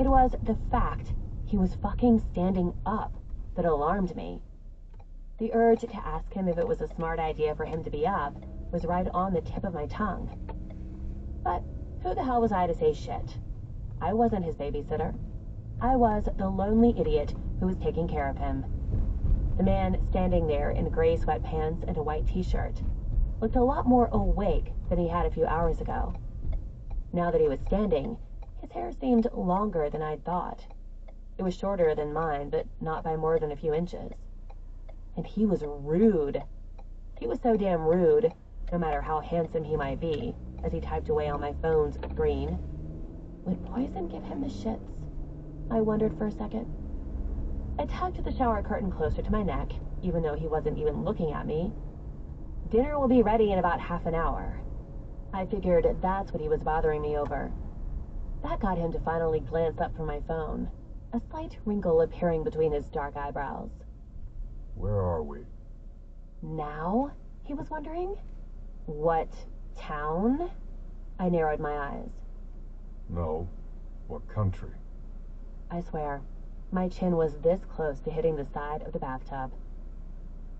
It was the fact he was fucking standing up that alarmed me. The urge to ask him if it was a smart idea for him to be up was right on the tip of my tongue. But who the hell was I to say shit? I wasn't his babysitter. I was the lonely idiot who was taking care of him. The man standing there in gray sweatpants and a white t-shirt looked a lot more awake than he had a few hours ago. Now that he was standing, his hair seemed longer than I'd thought. It was shorter than mine, but not by more than a few inches. And he was rude. He was so damn rude, no matter how handsome he might be, as he typed away on my phone's screen. Would poison give him the shits? I wondered for a second. I tugged the shower curtain closer to my neck, even though he wasn't even looking at me. Dinner will be ready in about half an hour. I figured that's what he was bothering me over. That got him to finally glance up from my phone, a slight wrinkle appearing between his dark eyebrows. Where are we? Now? He was wondering. What town? I narrowed my eyes. No. What country? I swear, my chin was this close to hitting the side of the bathtub.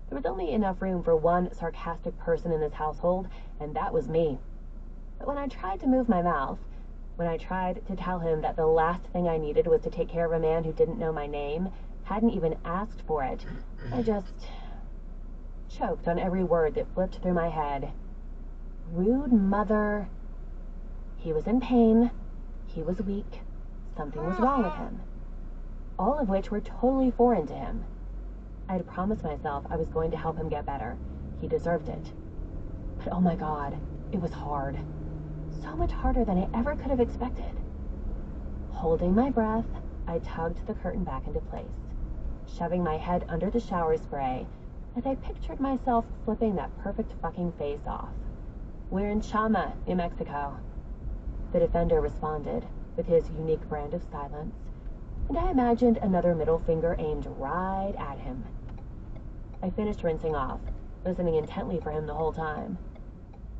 There was only enough room for one sarcastic person in this household, and that was me. But when I tried to move my mouth, when I tried to tell him that the last thing I needed was to take care of a man who didn't know my name, hadn't even asked for it, I just choked on every word that flipped through my head. Rude mother. He was in pain. He was weak. Something was wrong with him. All of which were totally foreign to him. I'd promised myself I was going to help him get better. He deserved it. But oh my God, it was hard. So much harder than I ever could have expected. Holding my breath, I tugged the curtain back into place, shoving my head under the shower spray as I pictured myself flipping that perfect fucking face off. We're in Chama, New Mexico. The defender responded with his unique brand of silence, and I imagined another middle finger aimed right at him. I finished rinsing off, listening intently for him the whole time.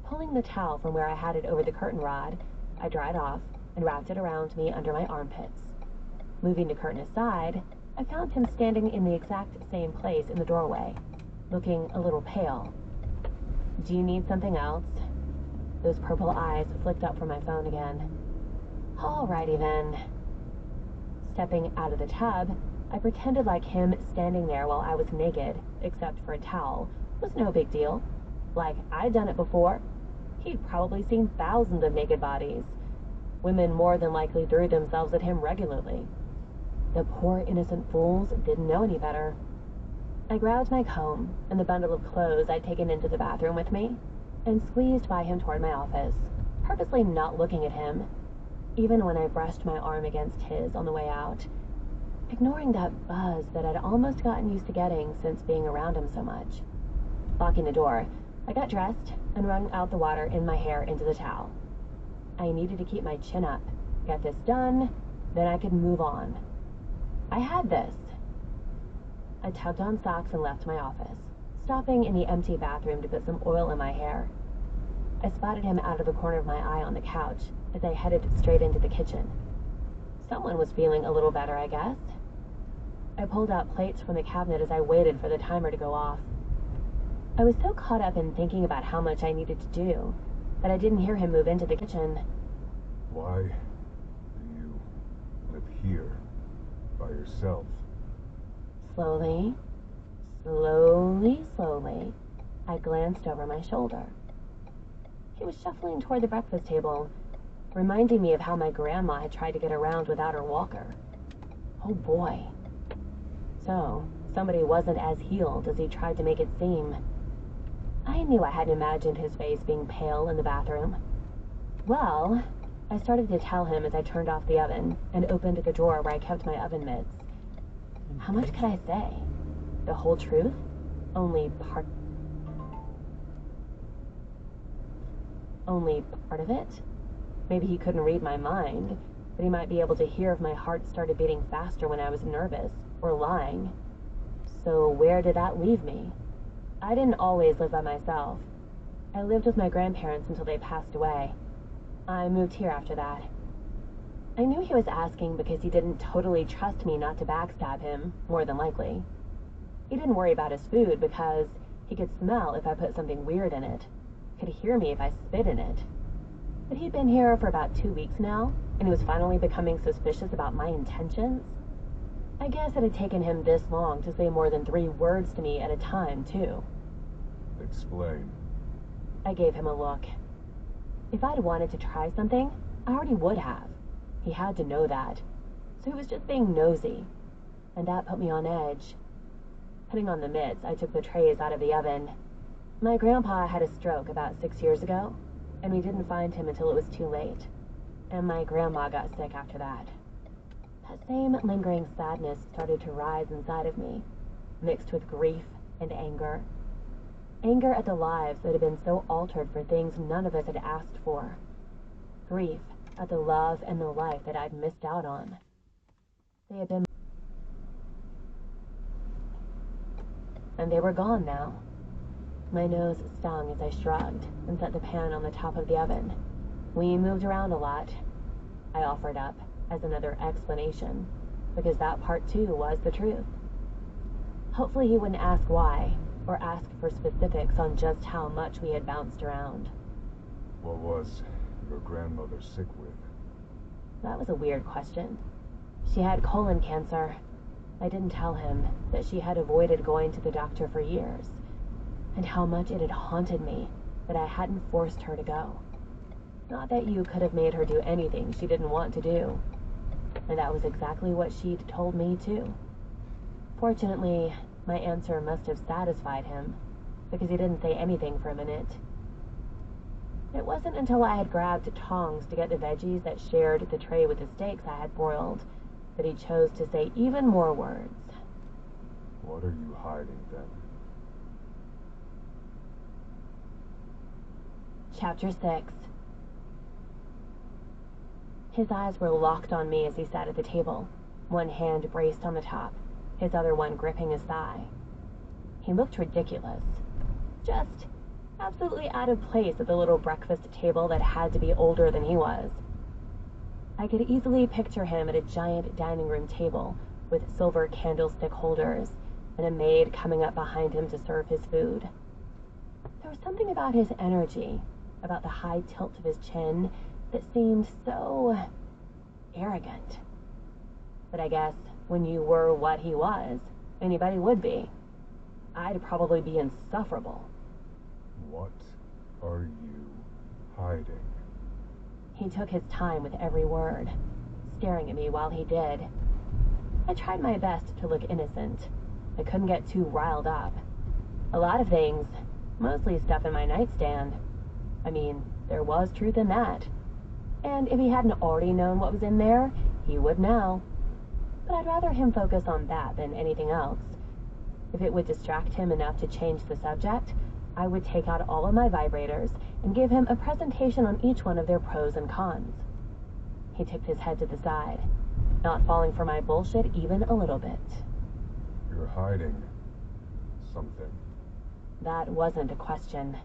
Pulling the towel from where I had it over the curtain rod, I dried off and wrapped it around me under my armpits. Moving the curtain aside, I found him standing in the exact same place in the doorway, looking a little pale. Do you need something else? Those purple eyes flicked up from my phone again. Alrighty then. Stepping out of the tub, I pretended like him standing there while I was naked, except for a towel, was no big deal. Like I'd done it before. He'd probably seen thousands of naked bodies. Women more than likely threw themselves at him regularly. The poor innocent fools didn't know any better. I grabbed my comb and the bundle of clothes I'd taken into the bathroom with me, and squeezed by him toward my office, purposely not looking at him, even when I brushed my arm against his on the way out, ignoring that buzz that I'd almost gotten used to getting since being around him so much. Locking the door, I got dressed and wrung out the water in my hair into the towel. I needed to keep my chin up, get this done, then I could move on. I had this. I tugged on socks and left my office, stopping in the empty bathroom to put some oil in my hair. I spotted him out of the corner of my eye on the couch as I headed straight into the kitchen. Someone was feeling a little better, I guess. I pulled out plates from the cabinet as I waited for the timer to go off. I was so caught up in thinking about how much I needed to do that I didn't hear him move into the kitchen. Why do you live here by yourself? Slowly, I glanced over my shoulder. He was shuffling toward the breakfast table, reminding me of how my grandma had tried to get around without her walker. Oh boy. So, somebody wasn't as healed as he tried to make it seem. I knew I hadn't imagined his face being pale in the bathroom. Well, I started to tell him as I turned off the oven and opened the drawer where I kept my oven mitts. How much could I say? The whole truth? Only part of it? Maybe he couldn't read my mind, but he might be able to hear if my heart started beating faster when I was nervous or lying. So where did that leave me? I didn't always live by myself. I lived with my grandparents until they passed away. I moved here after that. I knew he was asking because he didn't totally trust me not to backstab him, more than likely. He didn't worry about his food because he could smell if I put something weird in it, could hear me if I spit in it. But he'd been here for about 2 weeks now, and he was finally becoming suspicious about my intentions. I guess it had taken him this long to say more than 3 words to me at a time, too. Explain. I gave him a look. If I'd wanted to try something, I already would have. He had to know that. So he was just being nosy. And that put me on edge. Putting on the mitts, I took the trays out of the oven. My grandpa had a stroke about 6 years ago, and we didn't find him until it was too late. And my grandma got sick after that. That same lingering sadness started to rise inside of me, mixed with grief and anger. Anger at the lives that had been so altered for things none of us had asked for. Grief at the love and the life that I'd missed out on. They had been... and they were gone now. My nose stung as I shrugged and set the pan on the top of the oven. We moved around a lot, I offered up as another explanation, because that part too was the truth. Hopefully he wouldn't ask why, or ask for specifics on just how much we had bounced around. What was your grandmother sick with? That was a weird question. She had colon cancer. I didn't tell him that she had avoided going to the doctor for years, and how much it had haunted me that I hadn't forced her to go. Not that you could have made her do anything she didn't want to do. And that was exactly what she'd told me, too. Fortunately, my answer must have satisfied him, because he didn't say anything for a minute. It wasn't until I had grabbed tongs to get the veggies that shared the tray with the steaks I had broiled that he chose to say even more words. What are you hiding, then? Chapter 6. His eyes were locked on me as he sat at the table, one hand braced on the top, his other one gripping his thigh. He looked ridiculous. Just absolutely out of place at the little breakfast table that had to be older than he was. I could easily picture him at a giant dining room table with silver candlestick holders and a maid coming up behind him to serve his food. There was something about his energy, about the high tilt of his chin, that seemed so arrogant. But I guess when you were what he was, anybody would be. I'd probably be insufferable. What are you hiding? He took his time with every word, staring at me while he did. I tried my best to look innocent. I couldn't get too riled up. A lot of things, mostly stuff in my nightstand. I mean, there was truth in that. And if he hadn't already known what was in there, he would now. But I'd rather him focus on that than anything else. If it would distract him enough to change the subject, I would take out all of my vibrators and give him a presentation on each one of their pros and cons. He tipped his head to the side, not falling for my bullshit even a little bit. You're hiding something. That wasn't a question.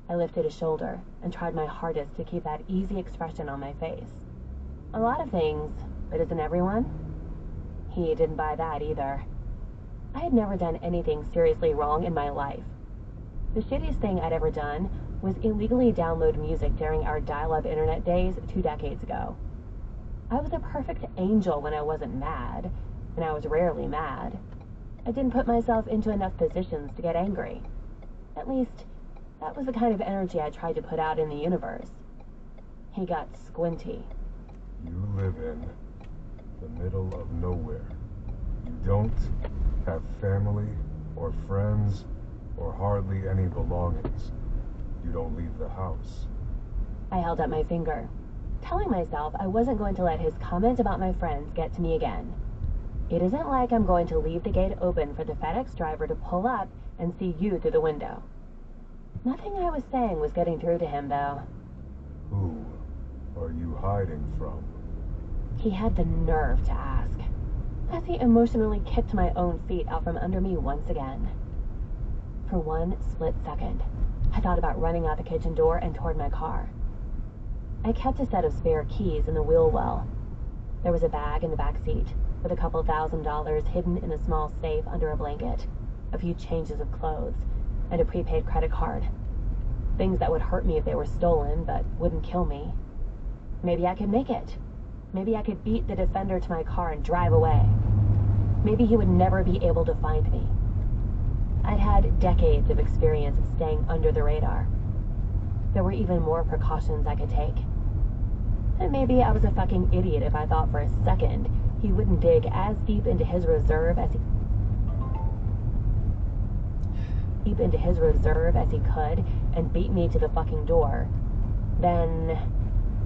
I lifted a shoulder and tried my hardest to keep that easy expression on my face. A lot of things, but isn't everyone? He didn't buy that either. I had never done anything seriously wrong in my life. The shittiest thing I'd ever done was illegally download music during our dial-up internet days 2 decades ago. I was a perfect angel when I wasn't mad, and I was rarely mad. I didn't put myself into enough positions to get angry. At least, that was the kind of energy I tried to put out in the universe. He got squinty. You live in the middle of nowhere. You don't have family or friends or hardly any belongings. You don't leave the house. I held up my finger, telling myself I wasn't going to let his comment about my friends get to me again. It isn't like I'm going to leave the gate open for the FedEx driver to pull up and see you through the window. Nothing I was saying was getting through to him, though. Who are you hiding from? He had the nerve to ask, as he emotionally kicked my own feet out from under me once again. For one split second, I thought about running out the kitchen door and toward my car. I kept a set of spare keys in the wheel well, There was a bag in the back seat, with a couple $1,000 hidden in a small safe under a blanket, a few changes of clothes, and a prepaid credit card. Things that would hurt me if they were stolen, but wouldn't kill me. Maybe I could make it. Maybe I could beat the defender to my car and drive away. Maybe he would never be able to find me. I'd had decades of experience staying under the radar. There were even more precautions I could take. And maybe I was a fucking idiot if I thought for a second he wouldn't dig as deep into his reserve as he could and beat me to the fucking door. Then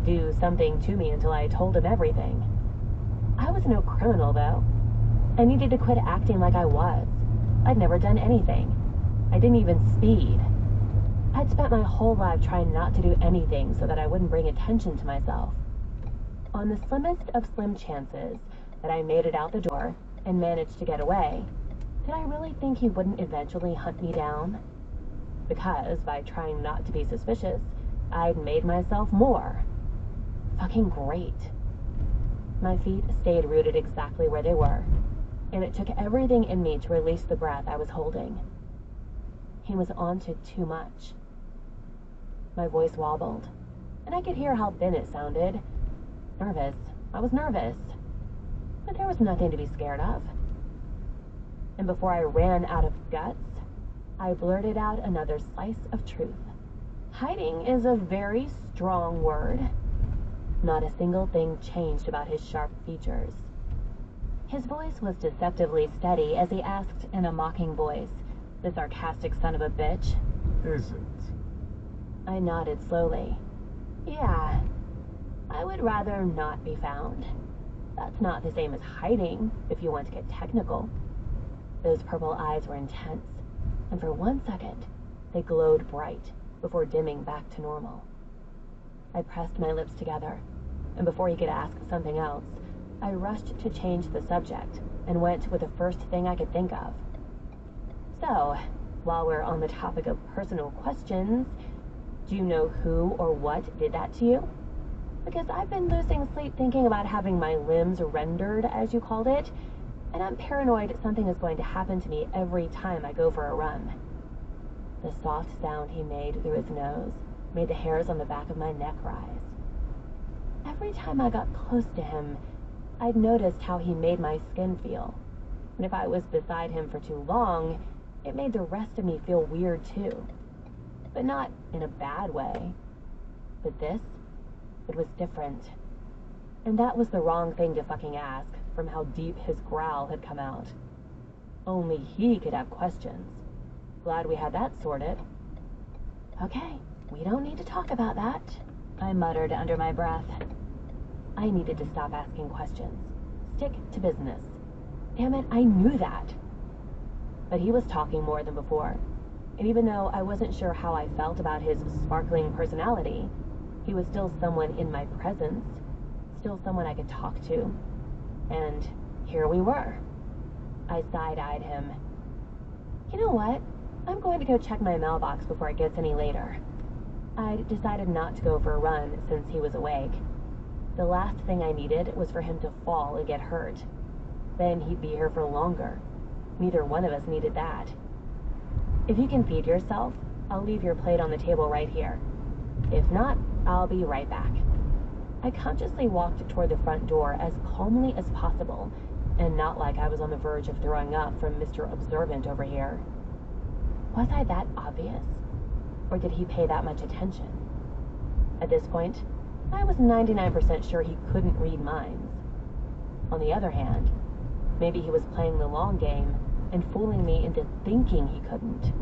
do something to me until I told him everything. I was no criminal, though. I needed to quit acting like I was. I'd never done anything. I didn't even speed. I'd spent my whole life trying not to do anything so that I wouldn't bring attention to myself. On the slimmest of slim chances that I made it out the door and managed to get away, did I really think he wouldn't eventually hunt me down? Because, by trying not to be suspicious, I'd made myself more. Fucking great. My feet stayed rooted exactly where they were, and it took everything in me to release the breath I was holding. He was onto too much. My voice wobbled, and I could hear how thin it sounded. Nervous. I was nervous. But there was nothing to be scared of. And before I ran out of guts, I blurted out another slice of truth. Hiding is a very strong word. Not a single thing changed about his sharp features. His voice was deceptively steady as he asked in a mocking voice, "The sarcastic son of a bitch?" Is it? I nodded slowly. Yeah, I would rather not be found. That's not the same as hiding, if you want to get technical. Those purple eyes were intense, and for 1 second, they glowed bright before dimming back to normal. I pressed my lips together, and before he could ask something else, I rushed to change the subject and went with the first thing I could think of. So, while we're on the topic of personal questions, do you know who or what did that to you? Because I've been losing sleep thinking about having my limbs rendered, as you called it, and I'm paranoid something is going to happen to me every time I go for a run. The soft sound he made through his nose made the hairs on the back of my neck rise. Every time I got close to him, I'd noticed how he made my skin feel. And if I was beside him for too long, it made the rest of me feel weird too. But not in a bad way. But this, it was different. And that was the wrong thing to fucking ask, from how deep his growl had come out. Only he could have questions. Glad we had that sorted. Okay, we don't need to talk about that, I muttered under my breath. I needed to stop asking questions. Stick to business. Damn it, I knew that. But he was talking more than before. And even though I wasn't sure how I felt about his sparkling personality, he was still someone in my presence, still someone I could talk to. And here we were. I side-eyed him. You know what? I'm going to go check my mailbox before it gets any later. I'd decided not to go for a run since he was awake. The last thing I needed was for him to fall and get hurt. Then he'd be here for longer. Neither one of us needed that. If you can feed yourself, I'll leave your plate on the table right here. If not, I'll be right back. I consciously walked toward the front door as calmly as possible, and not like I was on the verge of throwing up from Mr. Observant over here. Was I that obvious? Or did he pay that much attention? At this point, I was 99% sure he couldn't read minds. On the other hand, maybe he was playing the long game and fooling me into thinking he couldn't.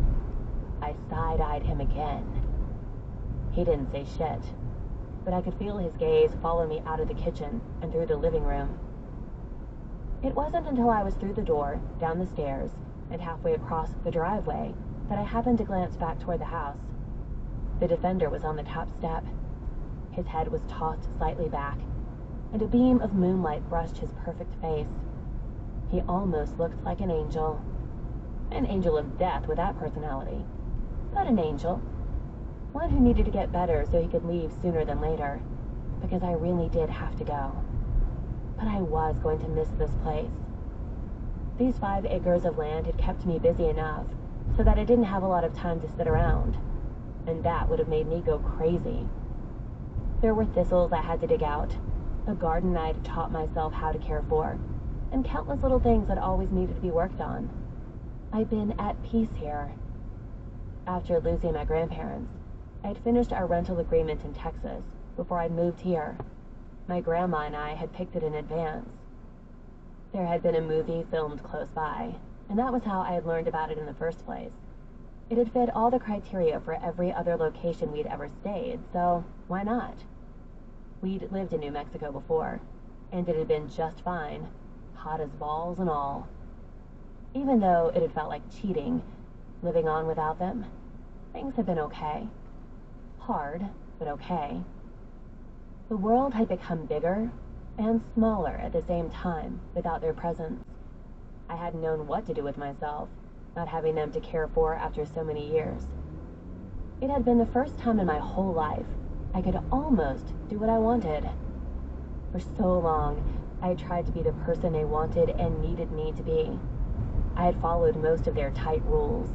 I side-eyed him again. He didn't say shit, but I could feel his gaze follow me out of the kitchen and through the living room. It wasn't until I was through the door, down the stairs, and halfway across the driveway that I happened to glance back toward the house. The defender was on the top step. His head was tossed slightly back, and a beam of moonlight brushed his perfect face. He almost looked like an angel. An angel of death with that personality. But an angel. One who needed to get better so he could leave sooner than later, because I really did have to go. but I was going to miss this place. These 5 acres of land had kept me busy enough so that I didn't have a lot of time to sit around, and that would have made me go crazy. There were thistles I had to dig out, a garden I'd taught myself how to care for, and countless little things that always needed to be worked on. I'd been at peace here. After losing my grandparents, I'd finished our rental agreement in Texas before I'd moved here. My grandma and I had picked it in advance. There had been a movie filmed close by, and that was how I had learned about it in the first place. It had fit all the criteria for every other location we'd ever stayed, so why not? We'd lived in New Mexico before, and it had been just fine, hot as balls and all. Even though it had felt like cheating, living on without them, things had been okay. Hard, but okay. The world had become bigger and smaller at the same time without their presence. I hadn't known what to do with myself, not having them to care for after so many years. It had been the first time in my whole life I could almost do what I wanted. For so long, I had tried to be the person they wanted and needed me to be. I had followed most of their tight rules,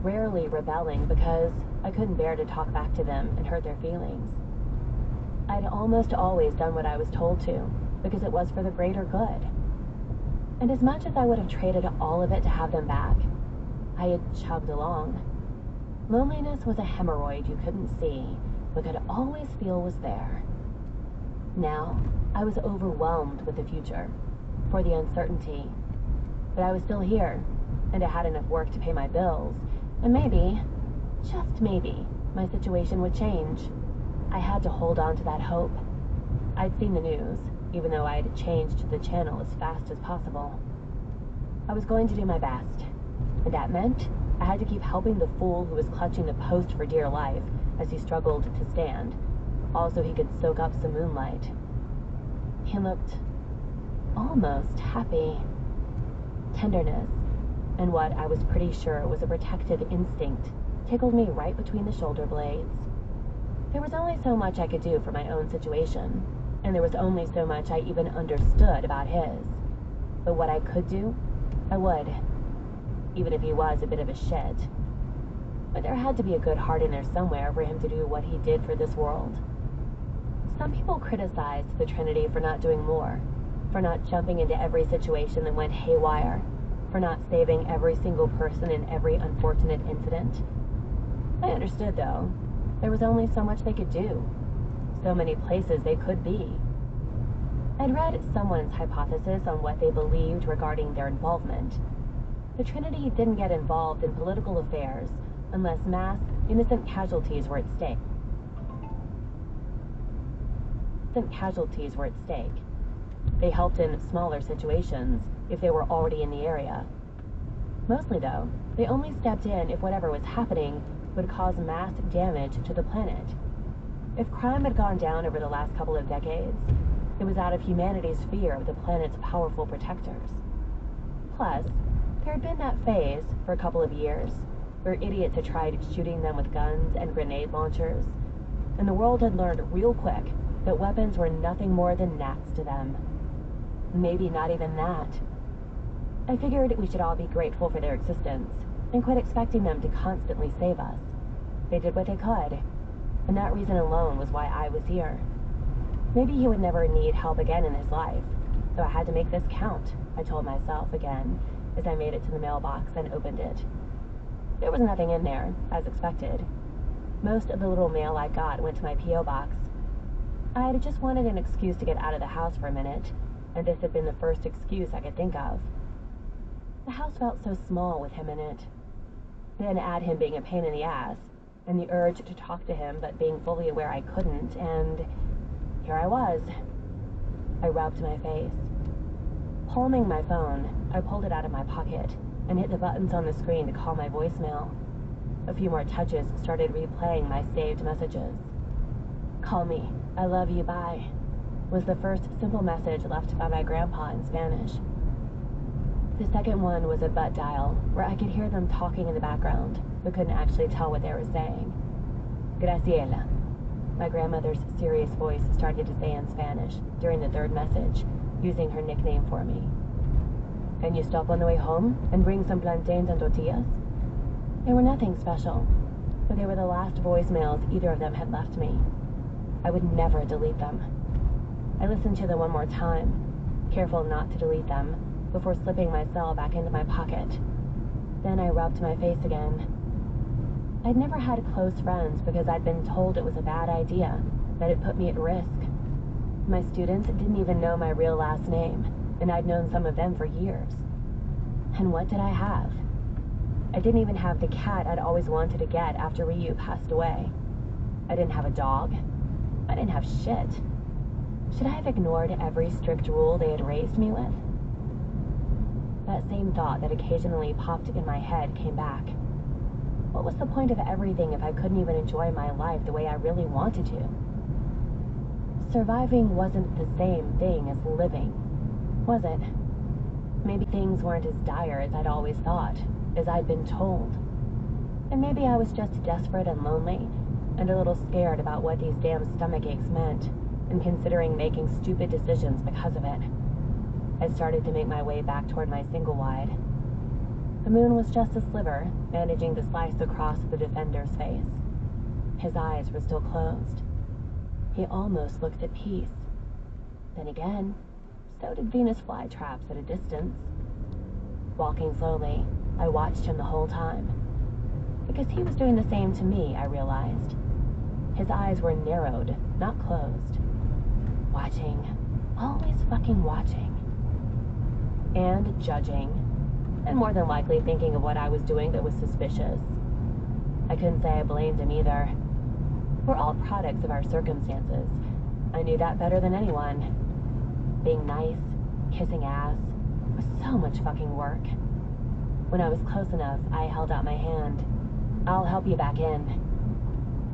rarely rebelling because I couldn't bear to talk back to them and hurt their feelings. I'd almost always done what I was told to, because it was for the greater good. And as much as I would have traded all of it to have them back, I had chugged along. Loneliness was a hemorrhoid you couldn't see, but could always feel was there. Now, I was overwhelmed with the future, for the uncertainty. But I was still here, and I had enough work to pay my bills, and maybe, just maybe, my situation would change. I had to hold on to that hope. I'd seen the news, even though I'd changed the channel as fast as possible. I was going to do my best, and that meant I had to keep helping the fool who was clutching the post for dear life as he struggled to stand, also he could soak up some moonlight. He looked almost happy. Tenderness, and what I was pretty sure was a protective instinct, tickled me right between the shoulder blades. There was only so much I could do for my own situation, and there was only so much I even understood about his. But what I could do, I would, even if he was a bit of a shit. But there had to be a good heart in there somewhere for him to do what he did for this world. Some people criticized the Trinity for not doing more, for not jumping into every situation that went haywire, for not saving every single person in every unfortunate incident. I understood, though. There was only so much they could do, so many places they could be. I'd read someone's hypothesis on what they believed regarding their involvement. The Trinity didn't get involved in political affairs unless mass, innocent casualties were at stake. They helped in smaller situations if they were already in the area. Mostly, though, they only stepped in if whatever was happening would cause mass damage to the planet. If crime had gone down over the last couple of decades, it was out of humanity's fear of the planet's powerful protectors. Plus, there had been that phase, for a couple of years, where idiots had tried shooting them with guns and grenade launchers, and the world had learned real quick that weapons were nothing more than gnats to them. Maybe not even that. I figured we should all be grateful for their existence, and quit expecting them to constantly save us. They did what they could, and that reason alone was why I was here. Maybe he would never need help again in his life, so I had to make this count, I told myself again, as I made it to the mailbox and opened it. There was nothing in there, as expected. Most of the little mail I got went to my P.O. box. I had just wanted an excuse to get out of the house for a minute, and this had been the first excuse I could think of. The house felt so small with him in it. Then add him being a pain in the ass, and the urge to talk to him but being fully aware I couldn't, and here I was. I rubbed my face. Palming my phone, I pulled it out of my pocket and hit the buttons on the screen to call my voicemail. A few more touches started replaying my saved messages. "Call me. I love you. Bye," was the first simple message left by my grandpa in Spanish. The second one was a butt dial, where I could hear them talking in the background, but couldn't actually tell what they were saying. "Graciela," my grandmother's serious voice started to say in Spanish during the third message, using her nickname for me. Can you stop on the way home and bring some plantains and tortillas? They were nothing special, but they were the last voicemails either of them had left me. I would never delete them. I listened to them one more time, careful not to delete them, before slipping my cell back into my pocket. Then I rubbed my face again. I'd never had close friends because I'd been told it was a bad idea, that it put me at risk. My students didn't even know my real last name, and I'd known some of them for years. And what did I have? I didn't even have the cat I'd always wanted to get after Ryu passed away. I didn't have a dog. I didn't have shit. Should I have ignored every strict rule they had raised me with? That same thought that occasionally popped in my head came back. What was the point of everything if I couldn't even enjoy my life the way I really wanted to? Surviving wasn't the same thing as living, was it? Maybe things weren't as dire as I'd always thought, as I'd been told. And maybe I was just desperate and lonely, and a little scared about what these damn stomach aches meant, and considering making stupid decisions because of it. I started to make my way back toward my single wide. The moon was just a sliver, managing to slice across the defender's face. His eyes were still closed. He almost looked at peace. Then again, so did Venus flytraps at a distance. Walking slowly, I watched him the whole time. Because he was doing the same to me, I realized. His eyes were narrowed, not closed. Watching. Always fucking watching. And judging. And more than likely thinking of what I was doing that was suspicious. I couldn't say I blamed him either. We're all products of our circumstances. I knew that better than anyone. Being nice, kissing ass, was so much fucking work. When I was close enough, I held out my hand. I'll help you back in.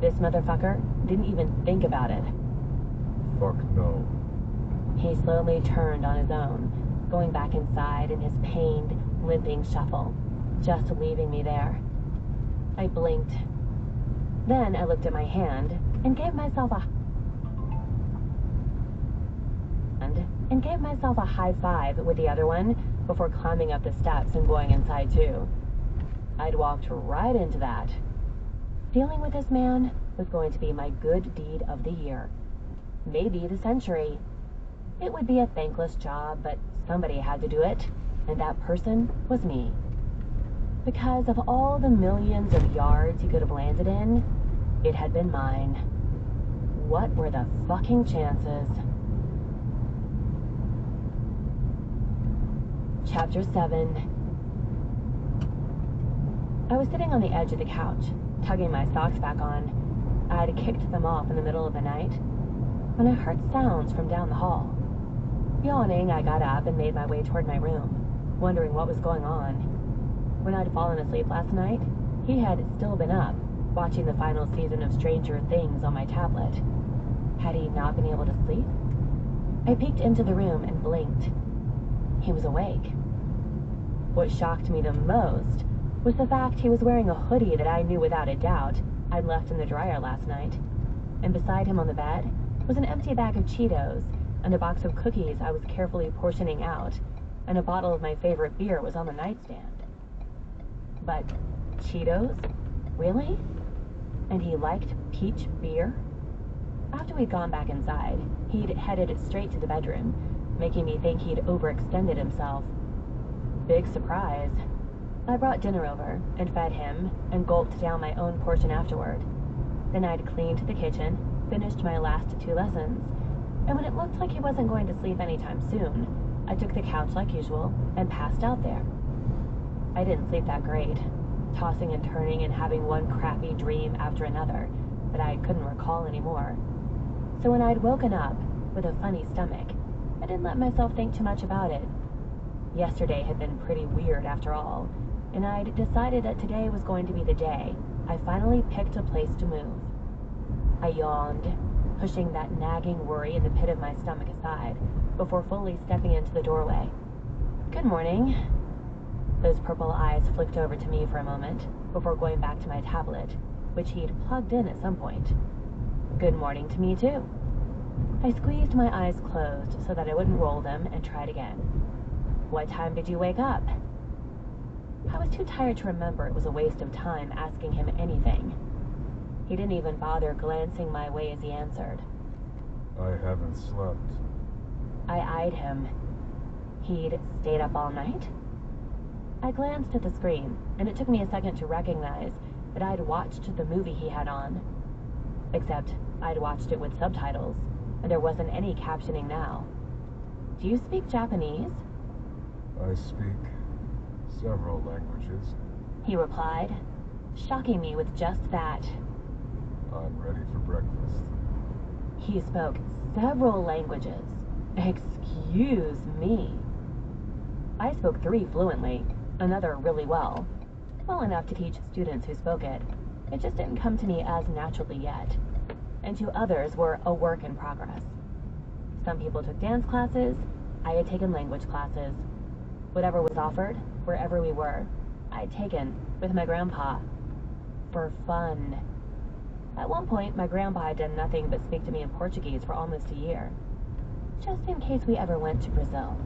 This motherfucker didn't even think about it. Fuck no. He slowly turned on his own, going back inside in his pained, limping shuffle, just leaving me there. I blinked. Then I looked at my hand and gave myself a high five with the other one before climbing up the steps and going inside too. I'd walked right into that. Dealing with this man was going to be my good deed of the year. Maybe the century. It would be a thankless job, but somebody had to do it, and that person was me. Because of all the millions of yards he could have landed in, it had been mine. What were the fucking chances? Chapter 7. I was sitting on the edge of the couch, tugging my socks back on. I had kicked them off in the middle of the night, when I heard sounds from down the hall. Yawning, I got up and made my way toward my room, wondering what was going on. When I'd fallen asleep last night, he had still been up, watching the final season of Stranger Things on my tablet. Had he not been able to sleep? I peeked into the room and blinked. He was awake. What shocked me the most was the fact he was wearing a hoodie that I knew without a doubt I'd left in the dryer last night. And beside him on the bed was an empty bag of Cheetos and a box of cookies I was carefully portioning out, and a bottle of my favorite beer was on the nightstand. But Cheetos? Really? And he liked peach beer? After we'd gone back inside, he'd headed straight to the bedroom, making me think he'd overextended himself. Big surprise. I brought dinner over and fed him and gulped down my own portion afterward. Then I'd cleaned the kitchen, finished my last 2 lessons, and when it looked like he wasn't going to sleep anytime soon, I took the couch like usual and passed out there. I didn't sleep that great, tossing and turning and having one crappy dream after another that I couldn't recall anymore. So when I'd woken up with a funny stomach, I didn't let myself think too much about it. Yesterday had been pretty weird after all, and I'd decided that today was going to be the day I finally picked a place to move. I yawned, pushing that nagging worry in the pit of my stomach aside, before fully stepping into the doorway. Good morning. Those purple eyes flicked over to me for a moment, before going back to my tablet, which he'd plugged in at some point. Good morning to me, too. I squeezed my eyes closed so that I wouldn't roll them and tried again. What time did you wake up? I was too tired to remember it was a waste of time asking him anything. He didn't even bother glancing my way as he answered. I haven't slept. I eyed him. He'd stayed up all night? I glanced at the screen, and it took me a second to recognize that I'd watched the movie he had on. Except I'd watched it with subtitles, and there wasn't any captioning now. Do you speak Japanese? I speak several languages. He replied, shocking me with just that. I'm ready for breakfast. He spoke several languages. Excuse me. I spoke 3 fluently, another really well. Well enough to teach students who spoke it. It just didn't come to me as naturally yet. And 2 others were a work in progress. Some people took dance classes. I had taken language classes. Whatever was offered, wherever we were, I'd taken with my grandpa. For fun. At one point, my grandpa had done nothing but speak to me in Portuguese for almost a year. Just in case we ever went to Brazil.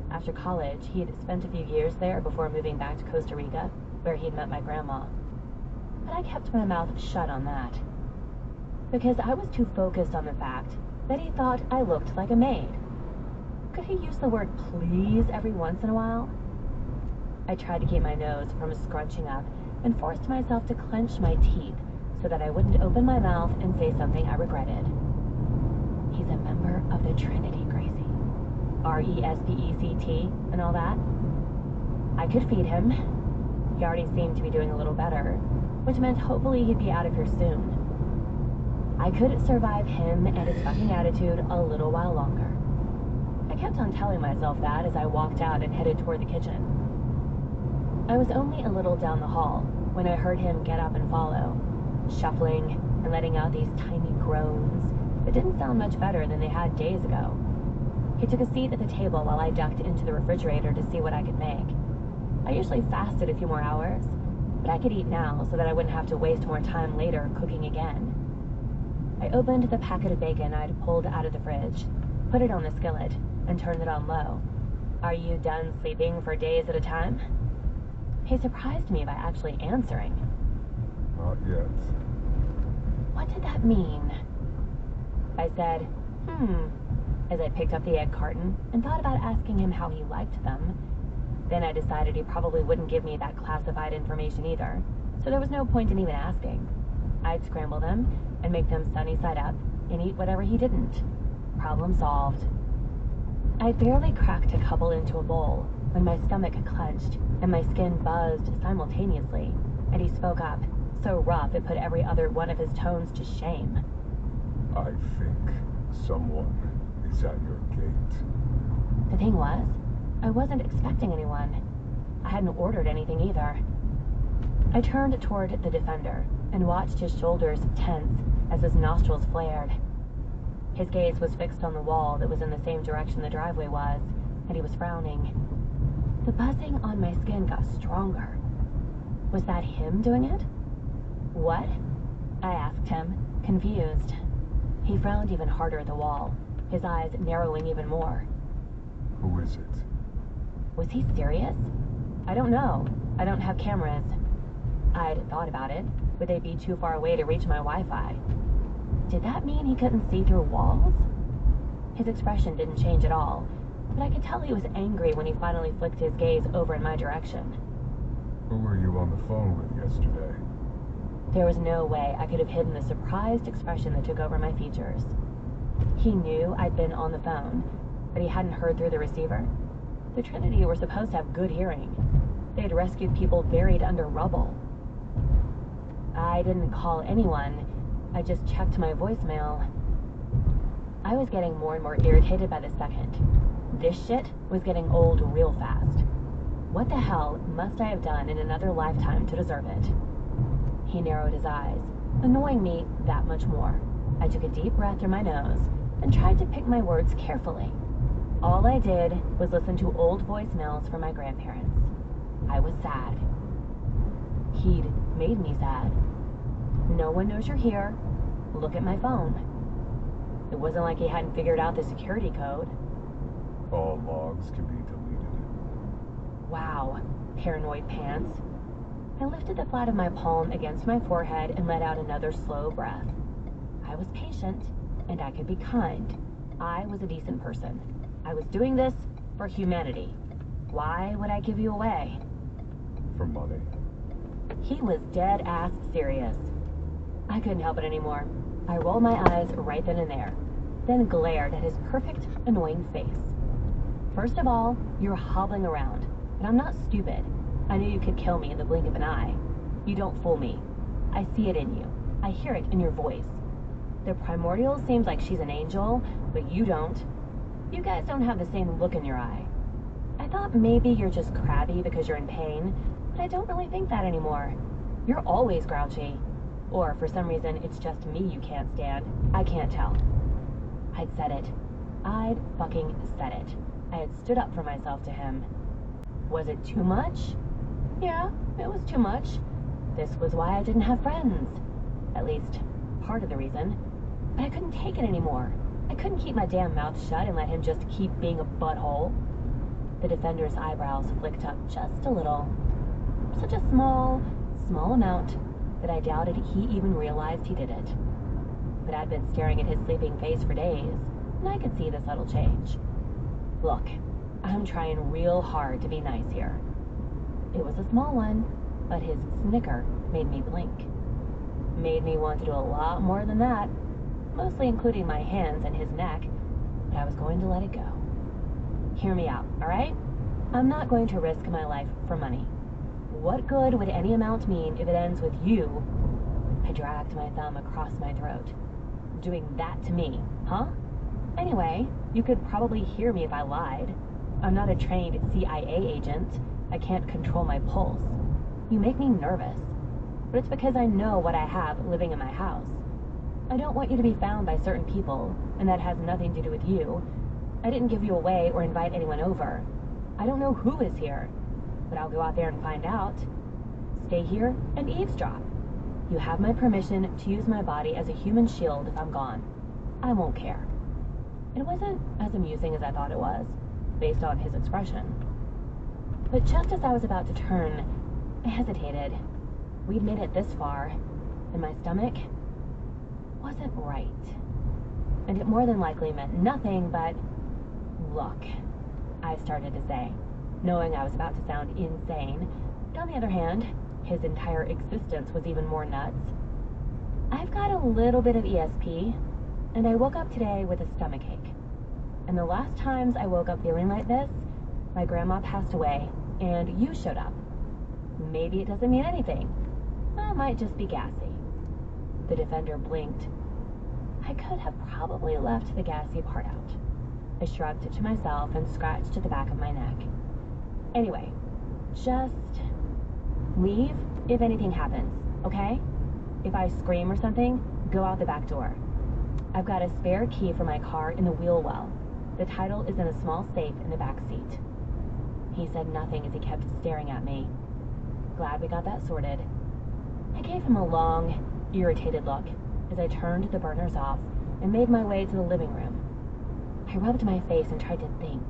After college, he had spent a few years there before moving back to Costa Rica, where he'd met my grandma. But I kept my mouth shut on that. Because I was too focused on the fact that he thought I looked like a maid. Could he use the word please every once in a while? I tried to keep my nose from scrunching up and forced myself to clench my teeth so that I wouldn't open my mouth and say something I regretted. He's a member of the Trinity, Gracie. RESPECT and all that. I could feed him. He already seemed to be doing a little better, which meant hopefully he'd be out of here soon. I could survive him and his fucking attitude a little while longer. I kept on telling myself that as I walked out and headed toward the kitchen. I was only a little down the hall when I heard him get up and follow, shuffling and letting out these tiny groans that didn't sound much better than they had days ago. He took a seat at the table while I ducked into the refrigerator to see what I could make. I usually fasted a few more hours, but I could eat now so that I wouldn't have to waste more time later cooking again. I opened the packet of bacon I'd pulled out of the fridge, put it on the skillet, and turned it on low. Are you done sleeping for days at a time? He surprised me by actually answering. Not yet. What did that mean? I said, as I picked up the egg carton and thought about asking him how he liked them. Then I decided he probably wouldn't give me that classified information either, so there was no point in even asking. I'd scramble them and make them sunny side up and eat whatever he didn't. Problem solved. I'd barely cracked a couple into a bowl when my stomach clenched and my skin buzzed simultaneously, and he spoke up, so rough it put every other one of his tones to shame. I think someone is at your gate. The thing was, I wasn't expecting anyone. I hadn't ordered anything either. I turned toward the defender and watched his shoulders tense as his nostrils flared. His gaze was fixed on the wall that was in the same direction the driveway was, and he was frowning. The buzzing on my skin got stronger. Was that him doing it? What? I asked him, confused. He frowned even harder at the wall, his eyes narrowing even more. Who is it? Was he serious? I don't know. I don't have cameras. I'd thought about it. Would they be too far away to reach my Wi-Fi? Did that mean he couldn't see through walls? His expression didn't change at all, but I could tell he was angry when he finally flicked his gaze over in my direction. Who were you on the phone with yesterday? There was no way I could have hidden the surprised expression that took over my features. He knew I'd been on the phone, but he hadn't heard through the receiver. The Trinity were supposed to have good hearing. They had rescued people buried under rubble. I didn't call anyone. I just checked my voicemail. I was getting more and more irritated by the second. This shit was getting old real fast. What the hell must I have done in another lifetime to deserve it? He narrowed his eyes, annoying me that much more. I took a deep breath through my nose and tried to pick my words carefully. All I did was listen to old voicemails from my grandparents. I was sad. He'd made me sad. No one knows you're here. Look at my phone. It wasn't like he hadn't figured out the security code. All logs can be deleted. Wow, paranoid pants. I lifted the flat of my palm against my forehead and let out another slow breath. I was patient, and I could be kind. I was a decent person. I was doing this for humanity. Why would I give you away? For money. He was dead-ass serious. I couldn't help it anymore. I rolled my eyes right then and there, then glared at his perfect, annoying face. First of all, you're hobbling around, and I'm not stupid. I knew you could kill me in the blink of an eye. You don't fool me. I see it in you. I hear it in your voice. The Primordial seems like she's an angel, but you don't. You guys don't have the same look in your eye. I thought maybe you're just crabby because you're in pain, but I don't really think that anymore. You're always grouchy. Or for some reason, it's just me you can't stand. I can't tell. I'd said it. I'd fucking said it. I had stood up for myself to him. Was it too much? Yeah, it was too much. This was why I didn't have friends. At least, part of the reason. But I couldn't take it anymore. I couldn't keep my damn mouth shut and let him just keep being a butthole. The Defender's eyebrows flicked up just a little. Such a small amount that I doubted he even realized he did it. But I'd been staring at his sleeping face for days, and I could see the subtle change. Look, I'm trying real hard to be nice here. It was a small one, but his snicker made me blink. Made me want to do a lot more than that, mostly including my hands and his neck, but I was going to let it go. Hear me out, all right? I'm not going to risk my life for money. What good would any amount mean if it ends with you? I dragged my thumb across my throat. Doing that to me, huh? Anyway, you could probably hear me if I lied. I'm not a trained CIA agent. I can't control my pulse. You make me nervous. But it's because I know what I have living in my house. I don't want you to be found by certain people, and that has nothing to do with you. I didn't give you away or invite anyone over. I don't know who is here, but I'll go out there and find out. Stay here and eavesdrop. You have my permission to use my body as a human shield if I'm gone. I won't care. It wasn't as amusing as I thought it was, based on his expression. But just as I was about to turn, I hesitated. We'd made it this far, and my stomach wasn't right. And it more than likely meant nothing but, look, I started to say, knowing I was about to sound insane. But on the other hand, his entire existence was even more nuts. I've got a little bit of ESP, and I woke up today with a stomachache. And the last times I woke up feeling like this, my grandma passed away, and you showed up. Maybe it doesn't mean anything. I might just be gassy. The Defender blinked. I could have probably left the gassy part out. I shrugged to myself and scratched at the back of my neck. Anyway, just leave if anything happens, okay? If I scream or something, go out the back door. I've got a spare key for my car in the wheel well. The title is in a small safe in the back seat. He said nothing as he kept staring at me. Glad we got that sorted. I gave him a long, irritated look as I turned the burners off and made my way to the living room. I rubbed my face and tried to think.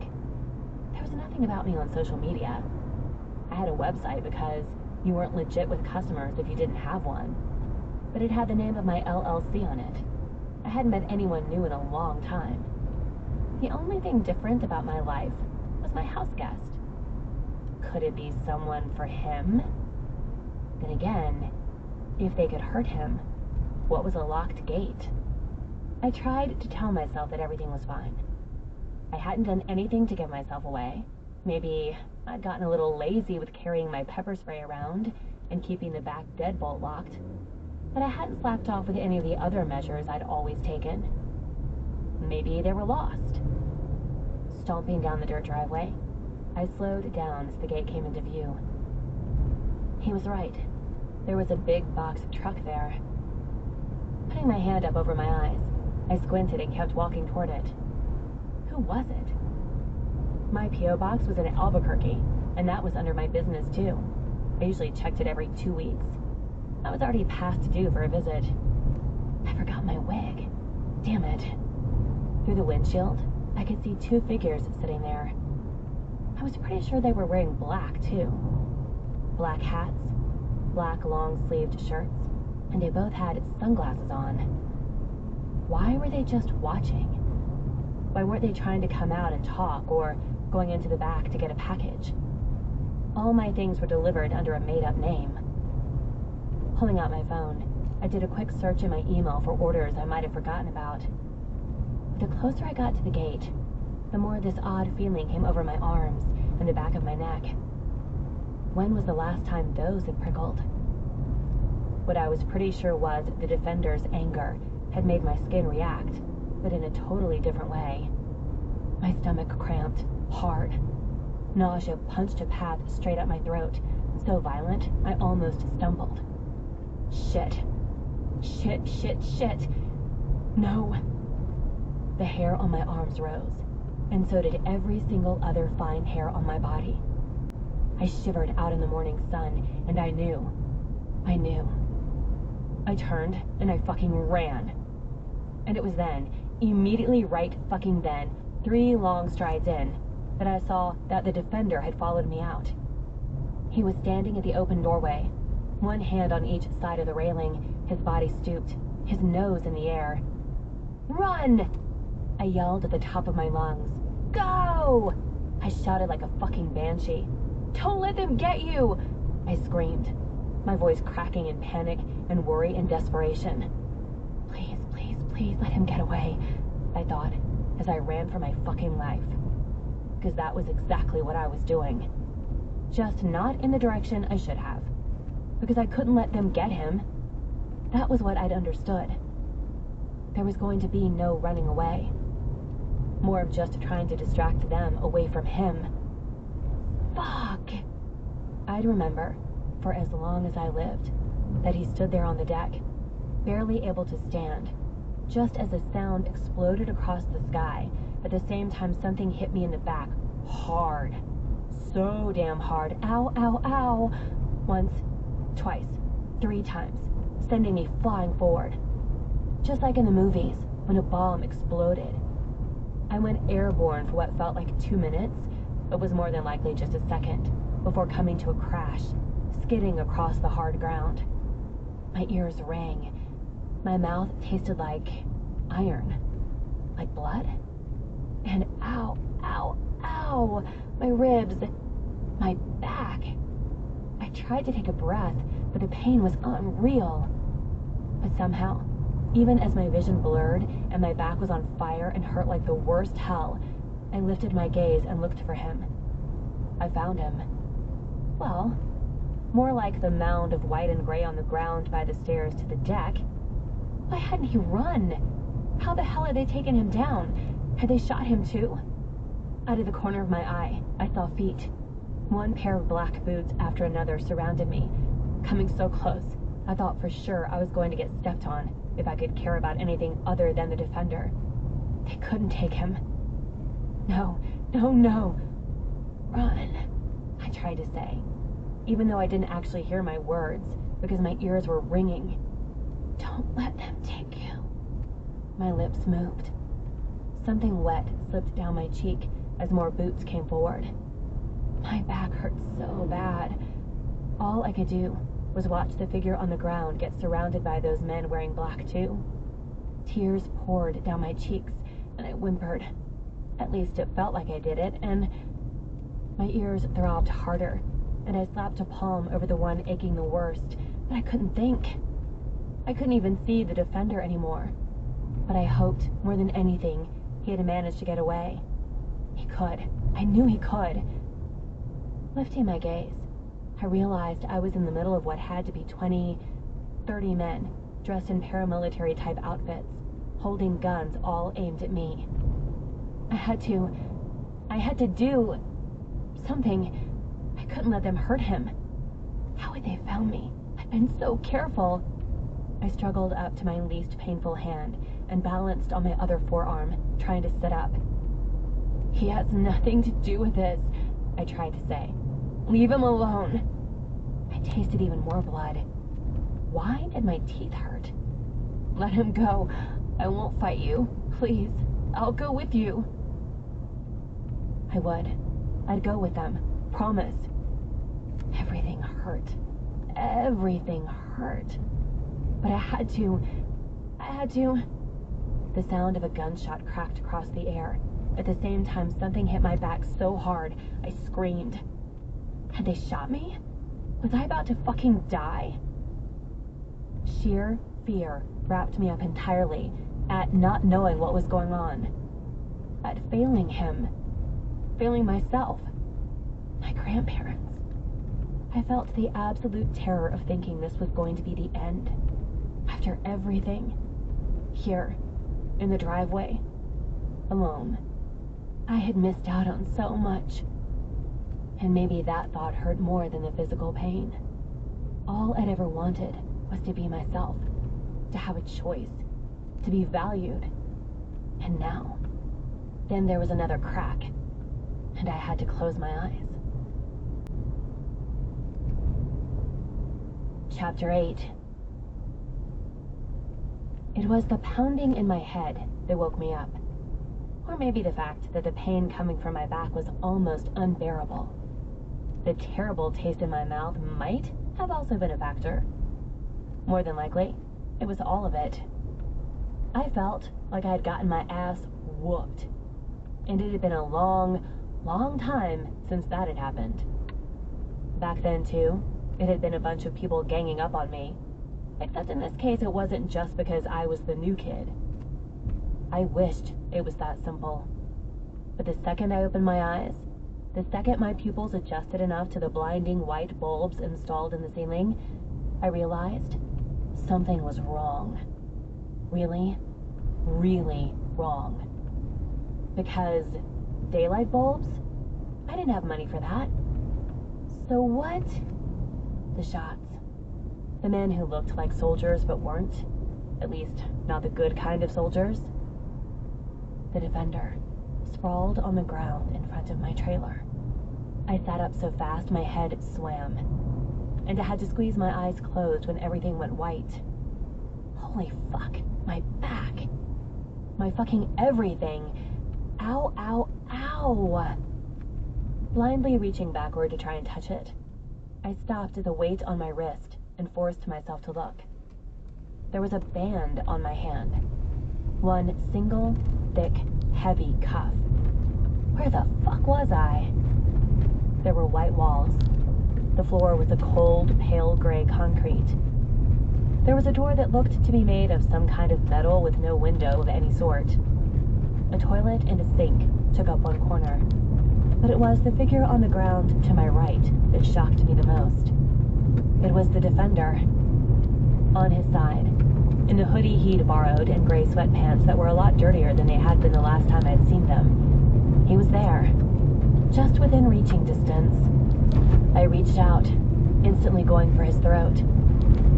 There was nothing about me on social media. I had a website because you weren't legit with customers if you didn't have one. But it had the name of my LLC on it. I hadn't met anyone new in a long time. The only thing different about my life was my house guest. Could it be someone for him? Then again, if they could hurt him, what was a locked gate? I tried to tell myself that everything was fine. I hadn't done anything to give myself away. Maybe I'd gotten a little lazy with carrying my pepper spray around and keeping the back deadbolt locked. But I hadn't slacked off with any of the other measures I'd always taken. Maybe they were lost. Stomping down the dirt driveway, I slowed down as the gate came into view. He was right. There was a big box truck there. Putting my hand up over my eyes, I squinted and kept walking toward it. Who was it? My P.O. box was in Albuquerque, and that was under my business too. I usually checked it every 2 weeks. I was already past due for a visit. I forgot my wig. Damn it. Through the windshield, I could see two figures sitting there. I was pretty sure they were wearing black, too. Black hats, black long-sleeved shirts, and they both had sunglasses on. Why were they just watching? Why weren't they trying to come out and talk or going into the back to get a package? All my things were delivered under a made-up name. Pulling out my phone, I did a quick search in my email for orders I might have forgotten about. The closer I got to the gate, the more this odd feeling came over my arms and the back of my neck. When was the last time those had prickled? What I was pretty sure was the defender's anger had made my skin react, but in a totally different way. My stomach cramped, hard. Nausea punched a path straight up my throat, so violent I almost stumbled. Shit. Shit, shit, shit. No. The hair on my arms rose, and so did every single other fine hair on my body. I shivered out in the morning sun, and I knew. I turned, and I fucking ran. And it was then, immediately right fucking then, 3 long strides in, that I saw that the defender had followed me out. He was standing at the open doorway, one hand on each side of the railing, his body stooped, his nose in the air. "Run!" I yelled at the top of my lungs. "Go!" I shouted like a fucking banshee. "Don't let them get you!" I screamed, my voice cracking in panic and worry and desperation. Please, please, please let him get away, I thought, as I ran for my fucking life. Because that was exactly what I was doing. Just not in the direction I should have. Because I couldn't let them get him. That was what I'd understood. There was going to be no running away. More of just trying to distract them away from him. Fuck! I'd remember, for as long as I lived, that he stood there on the deck, barely able to stand, just as a sound exploded across the sky. At the same time, something hit me in the back, hard. So damn hard. Ow, ow, ow! Once, twice, 3 times, sending me flying forward. Just like in the movies, when a bomb exploded. I went airborne for what felt like 2 minutes, but was more than likely just a second, before coming to a crash, skidding across the hard ground. My ears rang. My mouth tasted like iron. Like blood? And ow, ow, ow! My ribs, my back. I tried to take a breath, but the pain was unreal. But somehow, even as my vision blurred and my back was on fire and hurt like the worst hell, I lifted my gaze and looked for him. I found him. Well, more like the mound of white and gray on the ground by the stairs to the deck. Why hadn't he run? How the hell had they taken him down? Had they shot him too? Out of the corner of my eye, I saw feet. One pair of black boots after another surrounded me, coming so close, I thought for sure I was going to get stepped on if I could care about anything other than the defender. They couldn't take him. No, no, no. Run, I tried to say, even though I didn't actually hear my words because my ears were ringing. Don't let them take you. My lips moved. Something wet slipped down my cheek as more boots came forward. My back hurt so bad. All I could do was watch the figure on the ground get surrounded by those men wearing black too. Tears poured down my cheeks, and I whimpered. At least it felt like I did it, and my ears throbbed harder, and I slapped a palm over the one aching the worst, but I couldn't think. I couldn't even see the defender anymore. But I hoped, more than anything, he had managed to get away. He could. I knew he could. Lifting my gaze, I realized I was in the middle of what had to be 20, 30 men, dressed in paramilitary-type outfits, holding guns all aimed at me. I had to do something. I couldn't let them hurt him. How had they found me? I'd been so careful. I struggled up to my least painful hand and balanced on my other forearm, trying to sit up. He has nothing to do with this, I tried to say. Leave him alone. I tasted even more blood. Why did my teeth hurt? Let him go. I won't fight you. Please. I'll go with you. I would. I'd go with them. Promise. Everything hurt. Everything hurt. But I had to. The sound of a gunshot cracked across the air. At the same time, something hit my back so hard, I screamed. Had they shot me? Was I about to fucking die? Sheer fear wrapped me up entirely at not knowing what was going on. At failing him. Failing myself. My grandparents. I felt the absolute terror of thinking this was going to be the end. After everything. Here, in the driveway. Alone. I had missed out on so much. And maybe that thought hurt more than the physical pain. All I'd ever wanted was to be myself. To have a choice. To be valued. And now. Then there was another crack. And I had to close my eyes. Chapter 8. It was the pounding in my head that woke me up. Or maybe the fact that the pain coming from my back was almost unbearable. The terrible taste in my mouth might have also been a factor. More than likely, it was all of it. I felt like I had gotten my ass whooped. And it had been a long, long time since that had happened. Back then, too, it had been a bunch of people ganging up on me. Except in this case, it wasn't just because I was the new kid. I wished it was that simple. But the second I opened my eyes, the second my pupils adjusted enough to the blinding white bulbs installed in the ceiling, I realized something was wrong. Really, really wrong. Because daylight bulbs? I didn't have money for that. So what? The shots. The men who looked like soldiers but weren't. At least, not the good kind of soldiers. The defender, sprawled on the ground in front of my trailer. I sat up so fast my head swam. And I had to squeeze my eyes closed when everything went white. Holy fuck, my back. My fucking everything. Ow, ow, ow! Blindly reaching backward to try and touch it, I stopped at the weight on my wrist and forced myself to look. There was a band on my hand. One single, thick, heavy cuff. Where the fuck was I? There were white walls. The floor was a cold, pale gray concrete. There was a door that looked to be made of some kind of metal with no window of any sort. A toilet and a sink took up one corner. But it was the figure on the ground to my right that shocked me the most. It was the defender. On his side, in the hoodie he'd borrowed and gray sweatpants that were a lot dirtier than they had been the last time I'd seen them. He was there, just within reaching distance. I reached out, instantly going for his throat.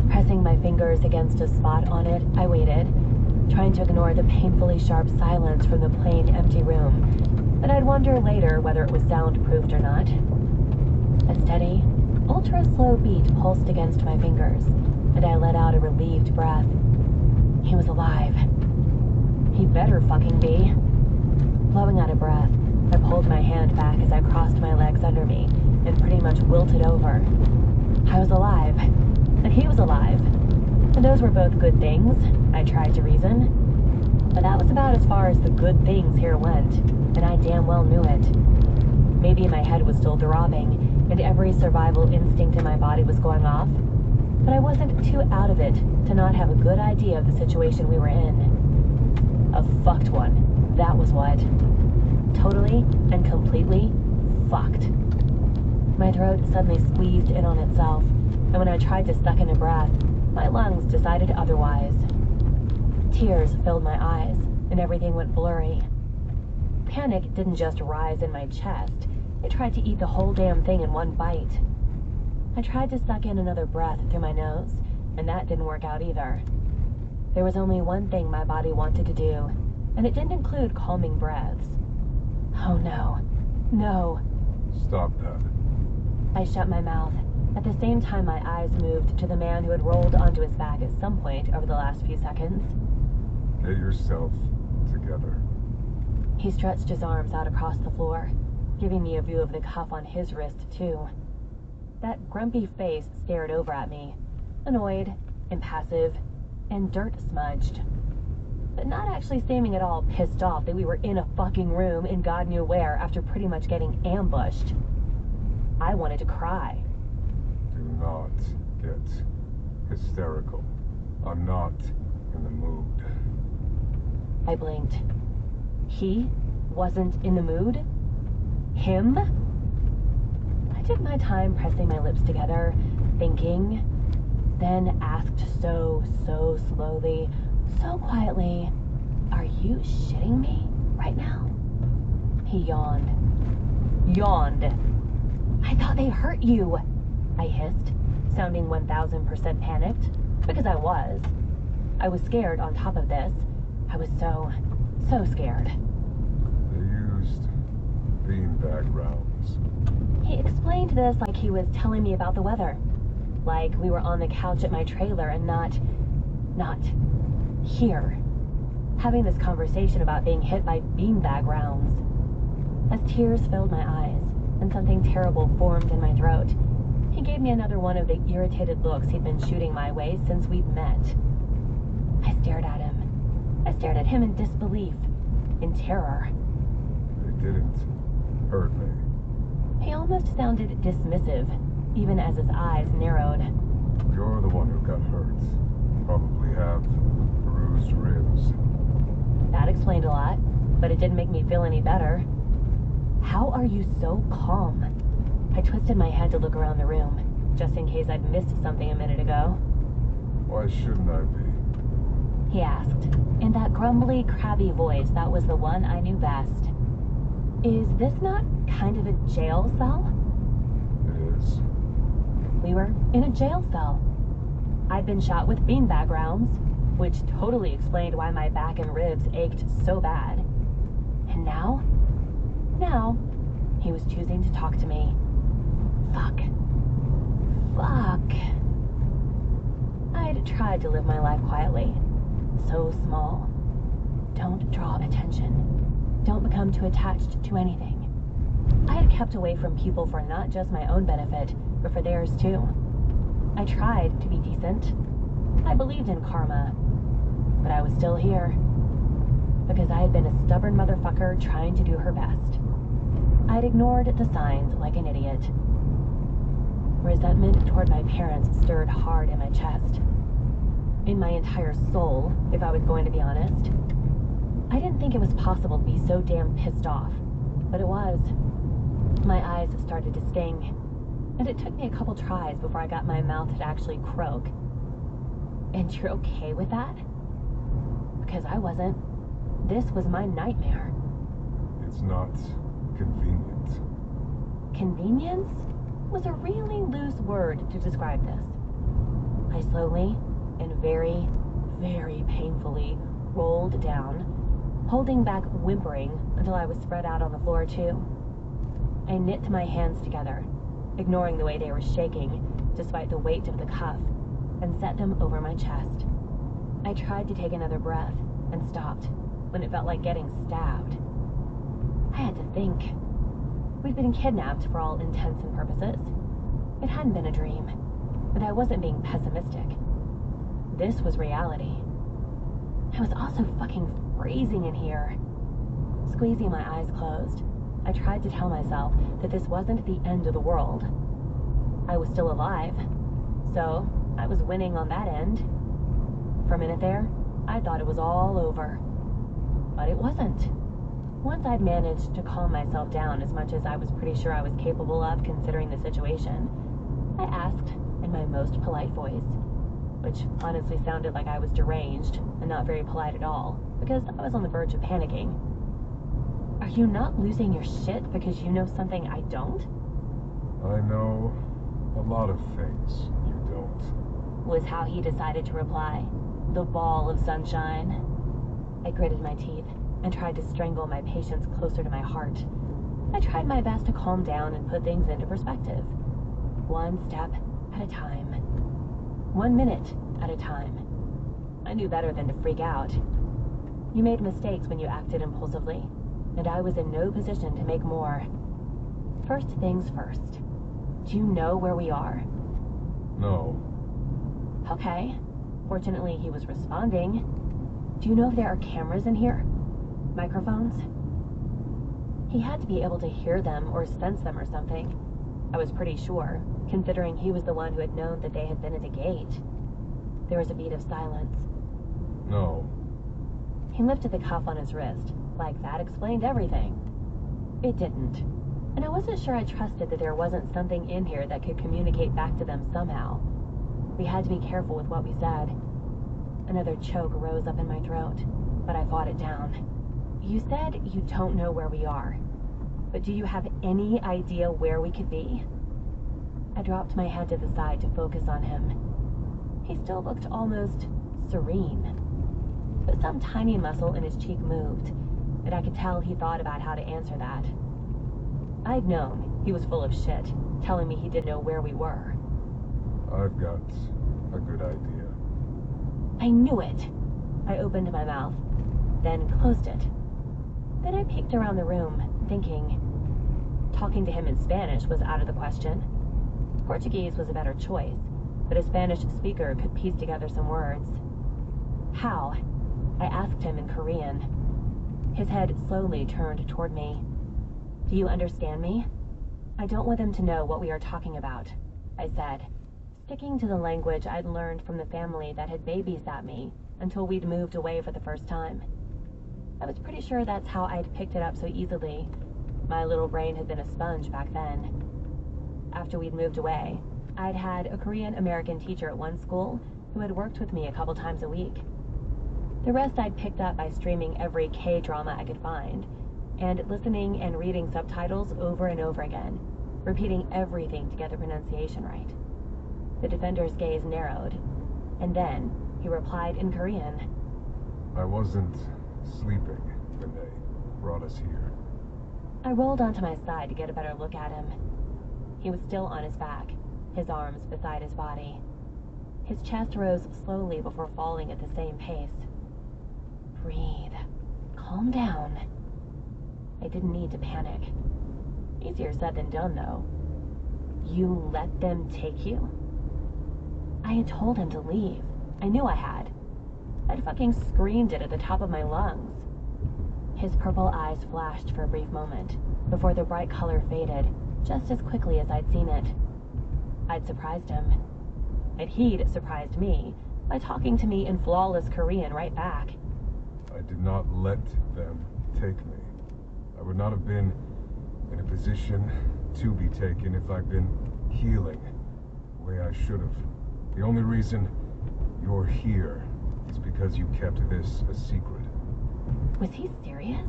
Pressing my fingers against a spot on it, I waited, trying to ignore the painfully sharp silence from the plain, empty room. But I'd wonder later whether it was soundproofed or not. A steady, ultra-slow beat pulsed against my fingers, and I let out a relieved breath. He was alive. He better fucking be. Blowing out a breath, I pulled my hand back as I crossed my legs under me and pretty much wilted over. I was alive, and he was alive. And those were both good things, I tried to reason. But that was about as far as the good things here went, and I damn well knew it. Maybe my head was still throbbing, and every survival instinct in my body was going off, but I wasn't too out of it to not have a good idea of the situation we were in. A fucked one, that was what. Totally and completely fucked. My throat suddenly squeezed in on itself, and when I tried to suck in a breath, my lungs decided otherwise. Tears filled my eyes, and everything went blurry. Panic didn't just rise in my chest, it tried to eat the whole damn thing in one bite. I tried to suck in another breath through my nose, and that didn't work out either. There was only one thing my body wanted to do, and it didn't include calming breaths. Oh no. No. Stop that. I shut my mouth. At the same time, my eyes moved to the man who had rolled onto his back at some point over the last few seconds. Get yourself together. He stretched his arms out across the floor, giving me a view of the cuff on his wrist, too. That grumpy face stared over at me, annoyed, impassive, and dirt-smudged. But not actually seeming at all pissed off that we were in a fucking room in God knew where after pretty much getting ambushed. I wanted to cry. Do not get hysterical. I'm not in the mood. I blinked. He wasn't in the mood? Him? I took my time pressing my lips together, thinking, then asked so slowly, so quietly, "Are you shitting me right now?" He yawned. Yawned. "I thought they hurt you," I hissed, sounding 1000% panicked, because I was. I was scared on top of this. I was so scared. They used beanbag rounds. He explained this like he was telling me about the weather. Like we were on the couch at my trailer and not here. Having this conversation about being hit by beanbag rounds. As tears filled my eyes and something terrible formed in my throat, he gave me another one of the irritated looks he'd been shooting my way since we'd met. I stared at him. I stared at him in disbelief, in terror. They didn't hurt me. He almost sounded dismissive, even as his eyes narrowed. You're the one who got hurt. Probably have bruised ribs. That explained a lot, but it didn't make me feel any better. How are you so calm? I twisted my head to look around the room, just in case I'd missed something a minute ago. Why shouldn't I be? He asked, in that grumbly, crabby voice that was the one I knew best. Is this not kind of a jail cell? It is. We were in a jail cell. I'd been shot with beanbag rounds, which totally explained why my back and ribs ached so bad. And now, he was choosing to talk to me. Fuck. I'd tried to live my life quietly. So small. Don't draw attention. Don't become too attached to anything. I had kept away from people for not just my own benefit, but for theirs too. I tried to be decent. I believed in karma. But I was still here. Because I had been a stubborn motherfucker trying to do her best. I'd ignored the signs like an idiot. Resentment toward my parents stirred hard in my chest. In my entire soul, if I was going to be honest. I didn't think it was possible to be so damn pissed off, but it was. My eyes started to sting, and it took me a couple tries before I got my mouth to actually croak. And you're okay with that? Because I wasn't. This was my nightmare. It's not convenient. Convenience was a really loose word to describe this. I slowly and very painfully rolled down, holding back whimpering until I was spread out on the floor too. I knit my hands together, ignoring the way they were shaking despite the weight of the cuff, and set them over my chest. I tried to take another breath and stopped when it felt like getting stabbed. I had to think. We'd been kidnapped for all intents and purposes. It hadn't been a dream, but I wasn't being pessimistic. This was reality. I was also fucking freezing in here. Squeezing my eyes closed, I tried to tell myself that this wasn't the end of the world. I was still alive, so I was winning on that end. For a minute there, I thought it was all over. But it wasn't. Once I'd managed to calm myself down as much as I was pretty sure I was capable of considering the situation, I asked in my most polite voice, which honestly sounded like I was deranged and not very polite at all, because I was on the verge of panicking. Are you not losing your shit because you know something I don't? I know a lot of things you don't. Was how he decided to reply. The ball of sunshine. I gritted my teeth and tried to strangle my patience closer to my heart. I tried my best to calm down and put things into perspective. One step at a time. 1 minute at a time. I knew better than to freak out. You made mistakes when you acted impulsively, and I was in no position to make more. First things first. Do you know where we are? No. Okay. Fortunately, he was responding. Do you know if there are cameras in here? Microphones? He had to be able to hear them or sense them or something. I was pretty sure, considering he was the one who had known that they had been at the gate. There was a beat of silence. No. He lifted the cuff on his wrist, like that explained everything. It didn't, and I wasn't sure I trusted that there wasn't something in here that could communicate back to them somehow. We had to be careful with what we said. Another choke rose up in my throat, but I fought it down. You said you don't know where we are, but do you have any idea where we could be? I dropped my head to the side to focus on him. He still looked almost serene, but some tiny muscle in his cheek moved, and I could tell he thought about how to answer that. I'd known he was full of shit, telling me he didn't know where we were. I've got a good idea. I knew it. I opened my mouth, then closed it. Then I peeked around the room, thinking. Talking to him in Spanish was out of the question. Portuguese was a better choice, but a Spanish speaker could piece together some words. How? I asked him in Korean. His head slowly turned toward me. Do you understand me? I don't want them to know what we are talking about, I said, sticking to the language I'd learned from the family that had babysat me until we'd moved away for the first time. I was pretty sure that's how I'd picked it up so easily. My little brain had been a sponge back then. After we'd moved away, I'd had a Korean-American teacher at one school who had worked with me a couple times a week. The rest I'd picked up by streaming every K-drama I could find, and listening and reading subtitles over and over again, repeating everything to get the pronunciation right. The defender's gaze narrowed, and then he replied in Korean. I wasn't sleeping when they brought us here. I rolled onto my side to get a better look at him. He was still on his back, his arms beside his body. His chest rose slowly before falling at the same pace. Breathe. Calm down. I didn't need to panic. Easier said than done, though. You let them take you? I had told him to leave. I knew I had. I'd fucking screamed it at the top of my lungs. His purple eyes flashed for a brief moment, before the bright color faded, just as quickly as I'd seen it. I'd surprised him. And he'd surprised me by talking to me in flawless Korean right back. I did not let them take me. I would not have been in a position to be taken if I'd been healing the way I should have. The only reason you're here is because you kept this a secret. Was he serious?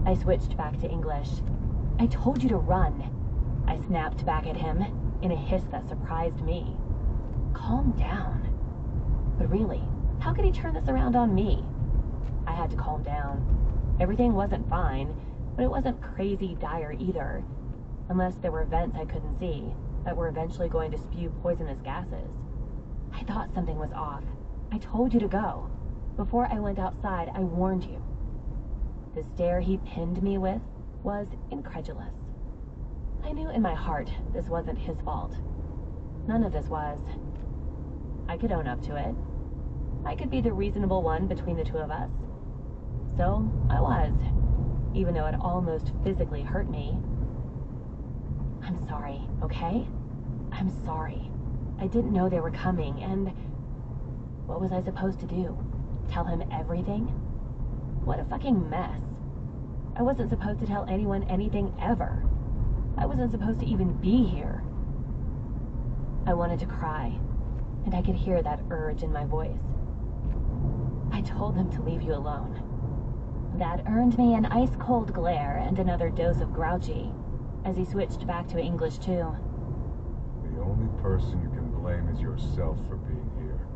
I switched back to English. I told you to run. I snapped back at him in a hiss that surprised me. Calm down. But really, how could he turn this around on me? I had to calm down. Everything wasn't fine, but it wasn't crazy dire either. Unless there were vents I couldn't see that were eventually going to spew poisonous gases. I thought something was off. I told you to go. Before I went outside, I warned you. The stare he pinned me with was incredulous. I knew in my heart this wasn't his fault. None of this was. I could own up to it. I could be the reasonable one between the two of us. So I was, even though it almost physically hurt me. I'm sorry, okay? I'm sorry. I didn't know they were coming, and what was I supposed to do? Tell him everything? What a fucking mess. I wasn't supposed to tell anyone anything ever. I wasn't supposed to even be here. I wanted to cry, and I could hear that urge in my voice. I told them to leave you alone. That earned me an ice-cold glare and another dose of grouchy, as he switched back to English too. The only person you can blame is yourself for being here.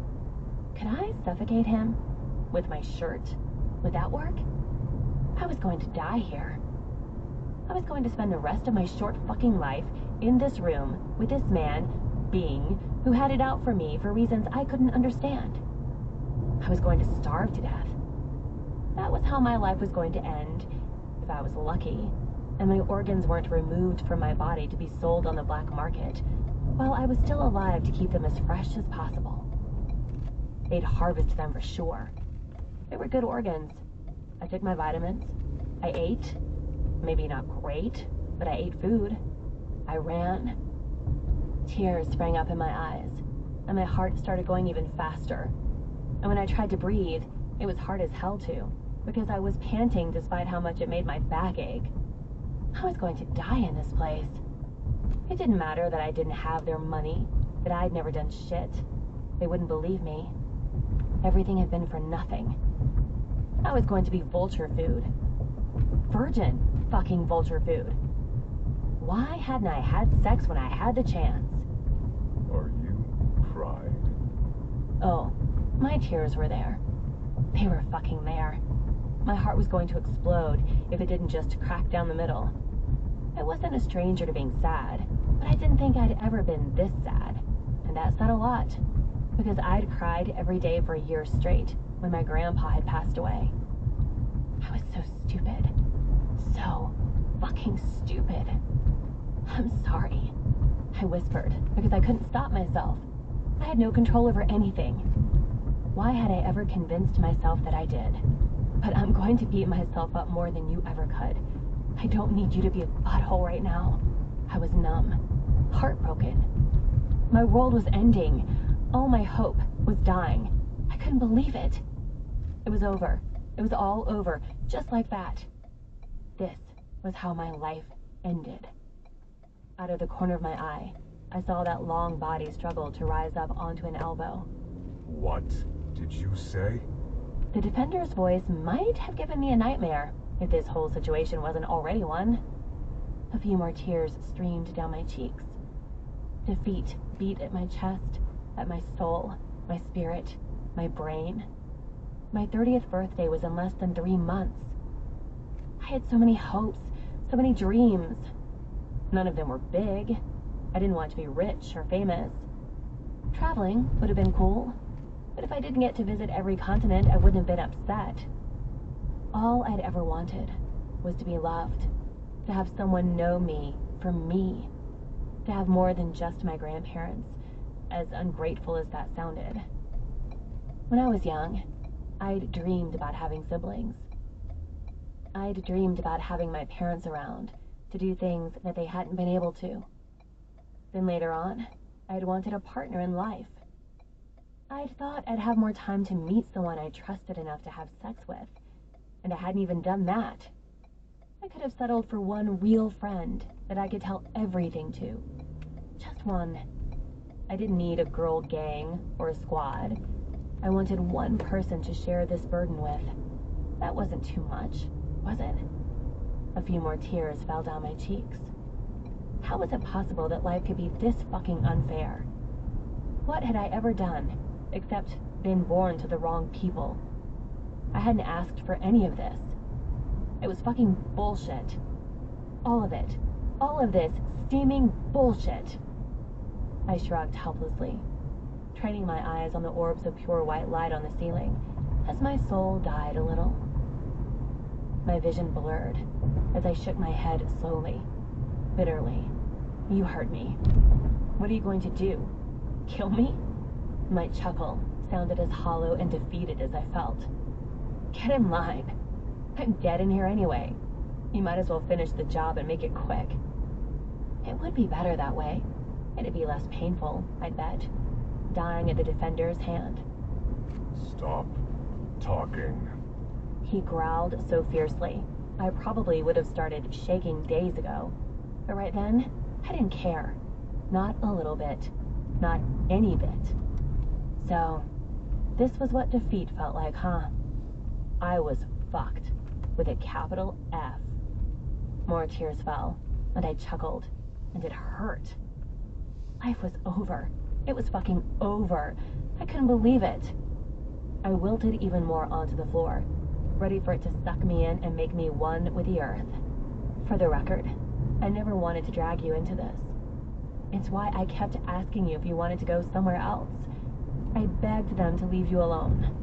Could I suffocate him? With my shirt? Would that work? I was going to die here. I was going to spend the rest of my short fucking life in this room with this being, who had it out for me for reasons I couldn't understand. I was going to starve to death. That was how my life was going to end if I was lucky, and my organs weren't removed from my body to be sold on the black market, while I was still alive to keep them as fresh as possible. They'd harvest them for sure. They were good organs. I took my vitamins. I ate. Maybe not great, but I ate food. I ran. Tears sprang up in my eyes, and my heart started going even faster. And when I tried to breathe, it was hard as hell to, because I was panting despite how much it made my back ache. I was going to die in this place. It didn't matter that I didn't have their money, that I'd never done shit. They wouldn't believe me. Everything had been for nothing. I was going to be vulture food. Virgin fucking vulture food. Why hadn't I had sex when I had the chance? Are you crying? Oh, my tears were there. They were fucking there. My heart was going to explode if it didn't just crack down the middle. I wasn't a stranger to being sad, but I didn't think I'd ever been this sad. And that said a lot, because I'd cried every day for a year straight when my grandpa had passed away. I was so stupid. So fucking stupid. I'm sorry, I whispered, because I couldn't stop myself. I had no control over anything. Why had I ever convinced myself that I did? But I'm going to beat myself up more than you ever could. I don't need you to be a butthole right now. I was numb, heartbroken. My world was ending. All my hope was dying. I couldn't believe it. It was over. It was all over, just like that. This was how my life ended. Out of the corner of my eye, I saw that long body struggle to rise up onto an elbow. What did you say? The defender's voice might have given me a nightmare, if this whole situation wasn't already one. A few more tears streamed down my cheeks. Defeat beat at my chest, at my soul, my spirit, my brain. My 30th birthday was in less than 3 months. I had so many hopes, so many dreams. None of them were big. I didn't want to be rich or famous. Traveling would have been cool, but if I didn't get to visit every continent, I wouldn't have been upset. All I'd ever wanted was to be loved, to have someone know me for me, to have more than just my grandparents, as ungrateful as that sounded. When I was young, I'd dreamed about having siblings. I'd dreamed about having my parents around to do things that they hadn't been able to. Then later on, I'd wanted a partner in life. I'd thought I'd have more time to meet someone I trusted enough to have sex with, and I hadn't even done that. I could have settled for one real friend that I could tell everything to. Just one. I didn't need a girl gang or a squad. I wanted one person to share this burden with. That wasn't too much, was it? A few more tears fell down my cheeks. How was it possible that life could be this fucking unfair? What had I ever done, except been born to the wrong people? I hadn't asked for any of this. It was fucking bullshit. All of it. All of this steaming bullshit. I shrugged helplessly, training my eyes on the orbs of pure white light on the ceiling as my soul died a little. My vision blurred as I shook my head slowly, bitterly. You heard me. What are you going to do? Kill me? My chuckle sounded as hollow and defeated as I felt. Get in line. I'm dead in here anyway. You might as well finish the job and make it quick. It would be better that way. It'd be less painful, I'd bet. Dying at the defender's hand. Stop talking. He growled so fiercely, I probably would have started shaking days ago. But right then, I didn't care. Not a little bit. Not any bit. So, this was what defeat felt like, huh? I was fucked. With a capital F. More tears fell, and I chuckled, and it hurt. Life was over. It was fucking over. I couldn't believe it. I wilted even more onto the floor, ready for it to suck me in and make me one with the earth. For the record, I never wanted to drag you into this. It's why I kept asking you if you wanted to go somewhere else. I begged them to leave you alone.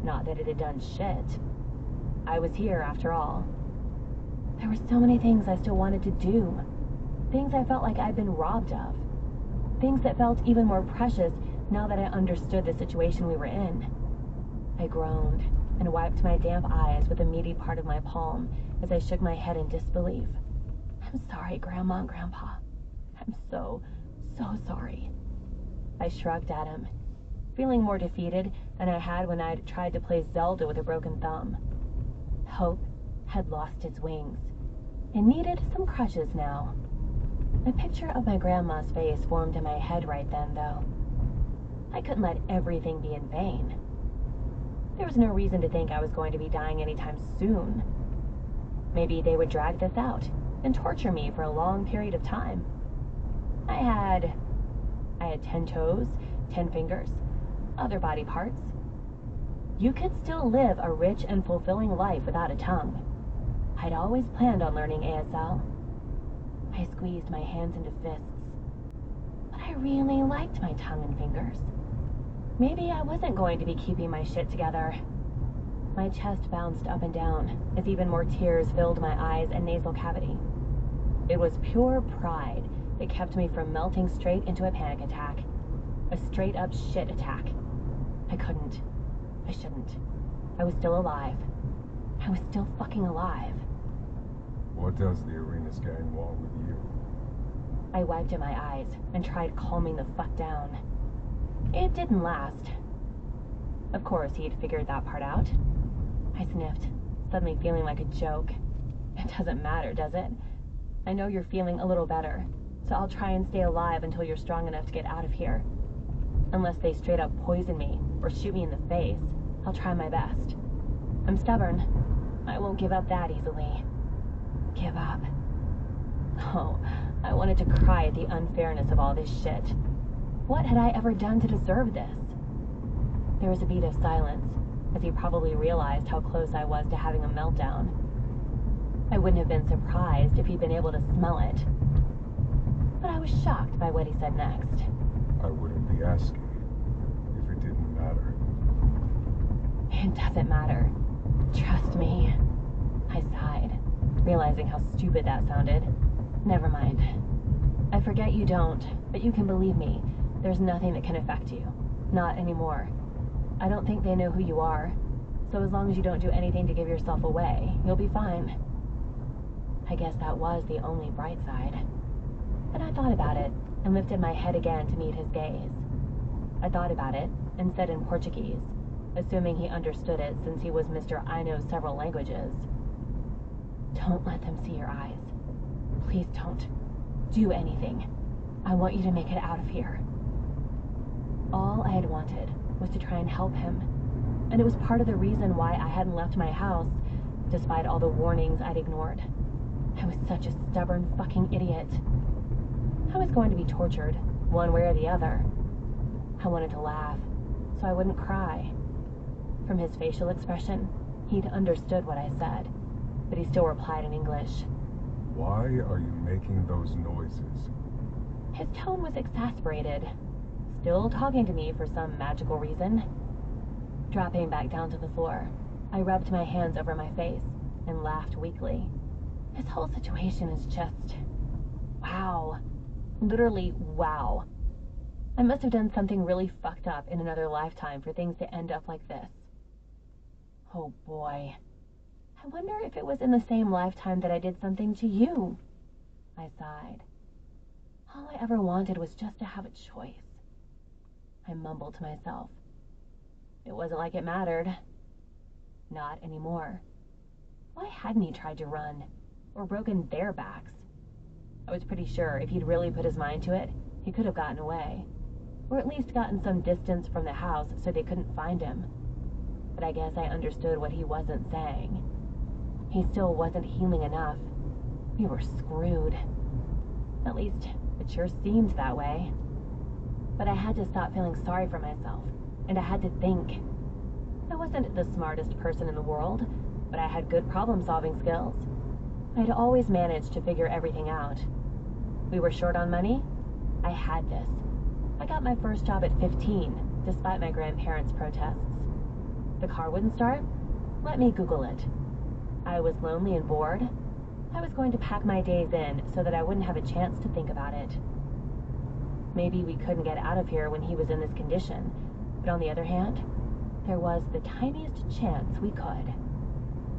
Not that it had done shit. I was here, after all. There were so many things I still wanted to do. Things I felt like I'd been robbed of. Things that felt even more precious now that I understood the situation we were in. I groaned and wiped my damp eyes with the meaty part of my palm as I shook my head in disbelief. I'm sorry, Grandma and Grandpa. I'm so sorry. I shrugged at him, feeling more defeated than I had when I'd tried to play Zelda with a broken thumb. Hope had lost its wings. It needed some crutches now. A picture of my grandma's face formed in my head right then, though. I couldn't let everything be in vain. There was no reason to think I was going to be dying anytime soon. Maybe they would drag this out and torture me for a long period of time. I had 10 toes, 10 fingers, other body parts. You could still live a rich and fulfilling life without a tongue. I'd always planned on learning ASL. I squeezed my hands into fists. But I really liked my tongue and fingers. Maybe I wasn't going to be keeping my shit together. My chest bounced up and down as even more tears filled my eyes and nasal cavity. It was pure pride that kept me from melting straight into a panic attack. A straight-up shit attack. I couldn't. I shouldn't. I was still alive. I was still fucking alive. What does the Arenas gang want with you? I wiped at my eyes and tried calming the fuck down. It didn't last. Of course, he'd figured that part out. I sniffed, suddenly feeling like a joke. It doesn't matter, does it? I know you're feeling a little better, so I'll try and stay alive until you're strong enough to get out of here. Unless they straight up poison me or shoot me in the face, I'll try my best. I'm stubborn. I won't give up that easily. Give up? Oh, I wanted to cry at the unfairness of all this shit. What had I ever done to deserve this? There was a beat of silence, as he probably realized how close I was to having a meltdown. I wouldn't have been surprised if he'd been able to smell it. But I was shocked by what he said next. I wouldn't be asking if it didn't matter. It doesn't matter. Trust me. I sighed, realizing how stupid that sounded. Never mind. I forget you don't, but you can believe me. There's nothing that can affect you. Not anymore. I don't think they know who you are, so as long as you don't do anything to give yourself away, you'll be fine. I guess that was the only bright side. But I thought about it, and lifted my head again to meet his gaze. I thought about it, and said in Portuguese, assuming he understood it since he was Mr. I know several languages. Don't let them see your eyes. Please don't. Do anything. I want you to make it out of here. All I had wanted was to try and help him, and it was part of the reason why I hadn't left my house, despite all the warnings I'd ignored. I was such a stubborn fucking idiot. I was going to be tortured, one way or the other. I wanted to laugh, so I wouldn't cry. From his facial expression, he'd understood what I said, but he still replied in English. Why are you making those noises? His tone was exasperated, still talking to me for some magical reason. Dropping back down to the floor, I rubbed my hands over my face and laughed weakly. This whole situation is just... wow. Literally, wow. I must have done something really fucked up in another lifetime for things to end up like this. Oh boy. I wonder if it was in the same lifetime that I did something to you. I sighed. All I ever wanted was just to have a choice. I mumbled to myself. It wasn't like it mattered. Not anymore. Why hadn't he tried to run? Or broken their backs? I was pretty sure if he'd really put his mind to it, he could have gotten away. Or at least gotten some distance from the house so they couldn't find him. But I guess I understood what he wasn't saying. He still wasn't healing enough. We were screwed. At least, it sure seemed that way. But I had to stop feeling sorry for myself, and I had to think. I wasn't the smartest person in the world, but I had good problem-solving skills. I'd always managed to figure everything out. We were short on money? I had this. I got my first job at 15, despite my grandparents' protests. The car wouldn't start? Let me Google it. I was lonely and bored? I was going to pack my days in so that I wouldn't have a chance to think about it. Maybe we couldn't get out of here when he was in this condition, but on the other hand, there was the tiniest chance we could.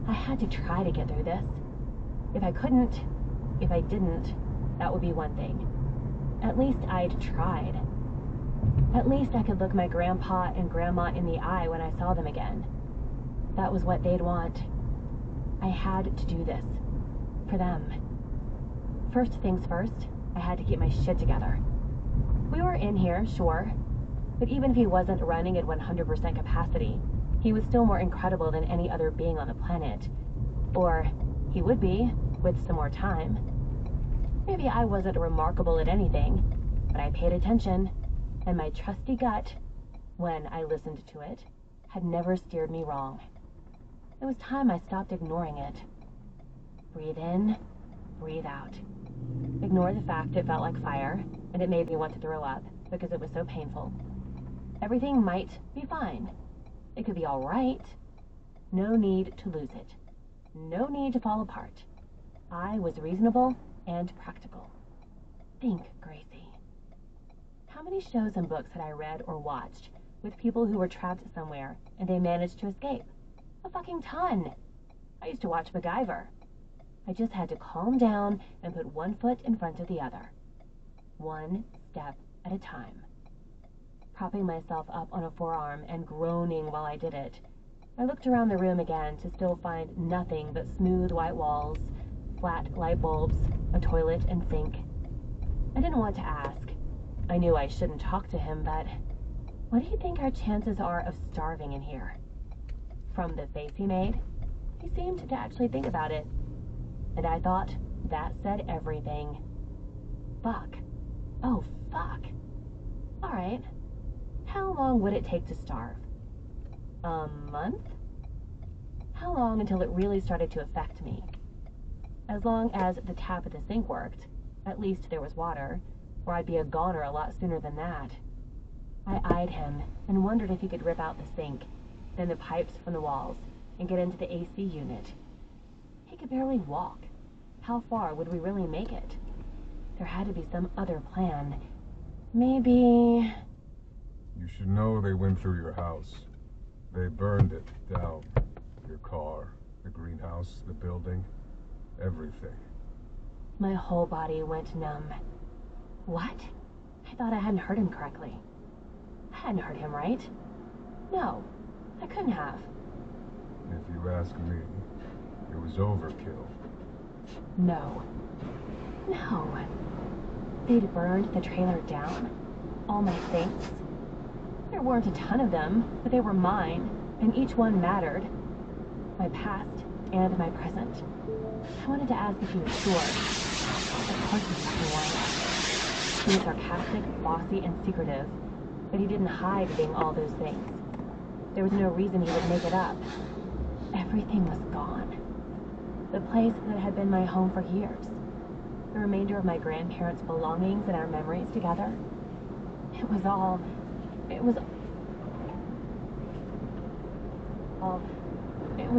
I had to try to get through this. If I couldn't, if I didn't, that would be one thing. At least I'd tried. At least I could look my grandpa and grandma in the eye when I saw them again. That was what they'd want. I had to do this. For them. First things first, I had to get my shit together. We were in here, sure, but even if he wasn't running at 100% capacity, he was still more incredible than any other being on the planet. Or he would be, with some more time. Maybe I wasn't remarkable at anything, but I paid attention, and my trusty gut, when I listened to it, had never steered me wrong. It was time I stopped ignoring it. Breathe in, breathe out. Ignore the fact it felt like fire, and it made me want to throw up, because it was so painful. Everything might be fine. It could be all right. No need to lose it. No need to fall apart. I was reasonable and practical. Think, Gracie. How many shows and books had I read or watched with people who were trapped somewhere and they managed to escape? A fucking ton. I used to watch MacGyver. I just had to calm down and put one foot in front of the other. One step at a time. Propping myself up on a forearm and groaning while I did it, I looked around the room again to still find nothing but smooth white walls, flat light bulbs, a toilet and sink. I didn't want to ask. I knew I shouldn't talk to him, but what do you think our chances are of starving in here? From the face he made, he seemed to actually think about it. And I thought that said everything. Fuck. Oh, fuck. All right. How long would it take to starve? A month? How long until it really started to affect me? As long as the tap at the sink worked, at least there was water, or I'd be a goner a lot sooner than that. I eyed him and wondered if he could rip out the sink, then the pipes from the walls, and get into the AC unit. He could barely walk. How far would we really make it? There had to be some other plan. Maybe... You should know they went through your house. They burned it down. Your car, the greenhouse, the building, everything. My whole body went numb. What? I thought I hadn't heard him correctly. I hadn't heard him right. No, I couldn't have. If you ask me, it was overkill. No. No. They'd burned the trailer down. All my things. There weren't a ton of them, but they were mine, and each one mattered. My past and my present. I wanted to ask if he was sure. Of course he fucking was. He was sarcastic, bossy, and secretive, but he didn't hide being all those things. There was no reason he would make it up. Everything was gone. The place that had been my home for years. The remainder of my grandparents' belongings and our memories together. It was all... It was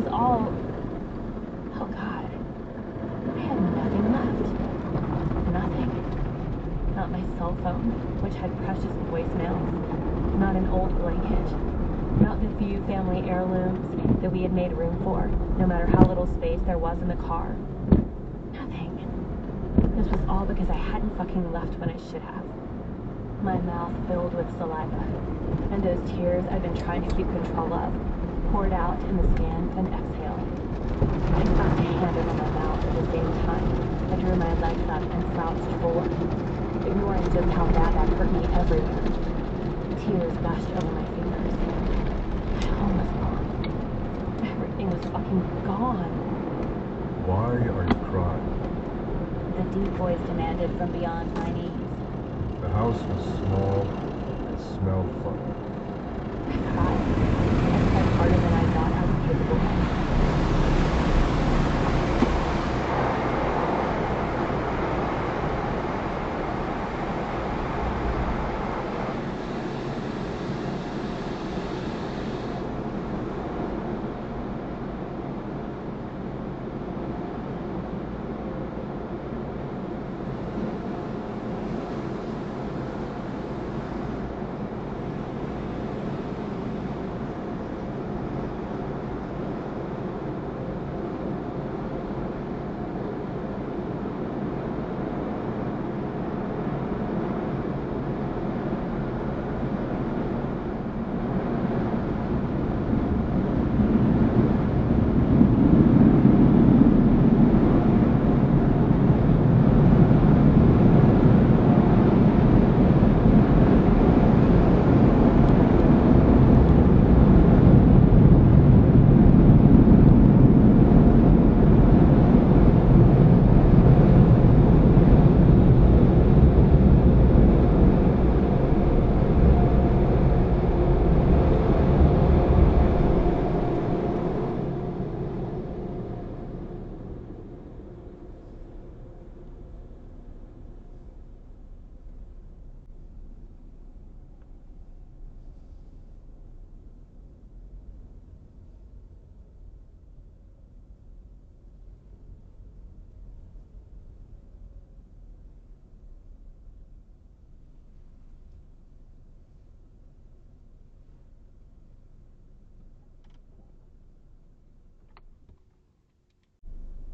all... Oh, God. I had nothing left. Nothing. Not my cell phone, which had precious voicemails. Not an old blanket. Not the few family heirlooms that we had made room for, no matter how little space there was in the car. Nothing. This was all because I hadn't fucking left when I should have. My mouth filled with saliva, and those tears I'd been trying to keep control of poured out in the span of an exhale. I clapped hand over my mouth at the same time. I drew my legs up and slouched forward, ignoring just how bad that hurt me everywhere. Tears gushed over my fingers. My home was gone. Everything was fucking gone. Why are you crying? The deep voice demanded from beyond my knees. The house was small and smelled funny. I cried. I cried harder than I thought I was capable of.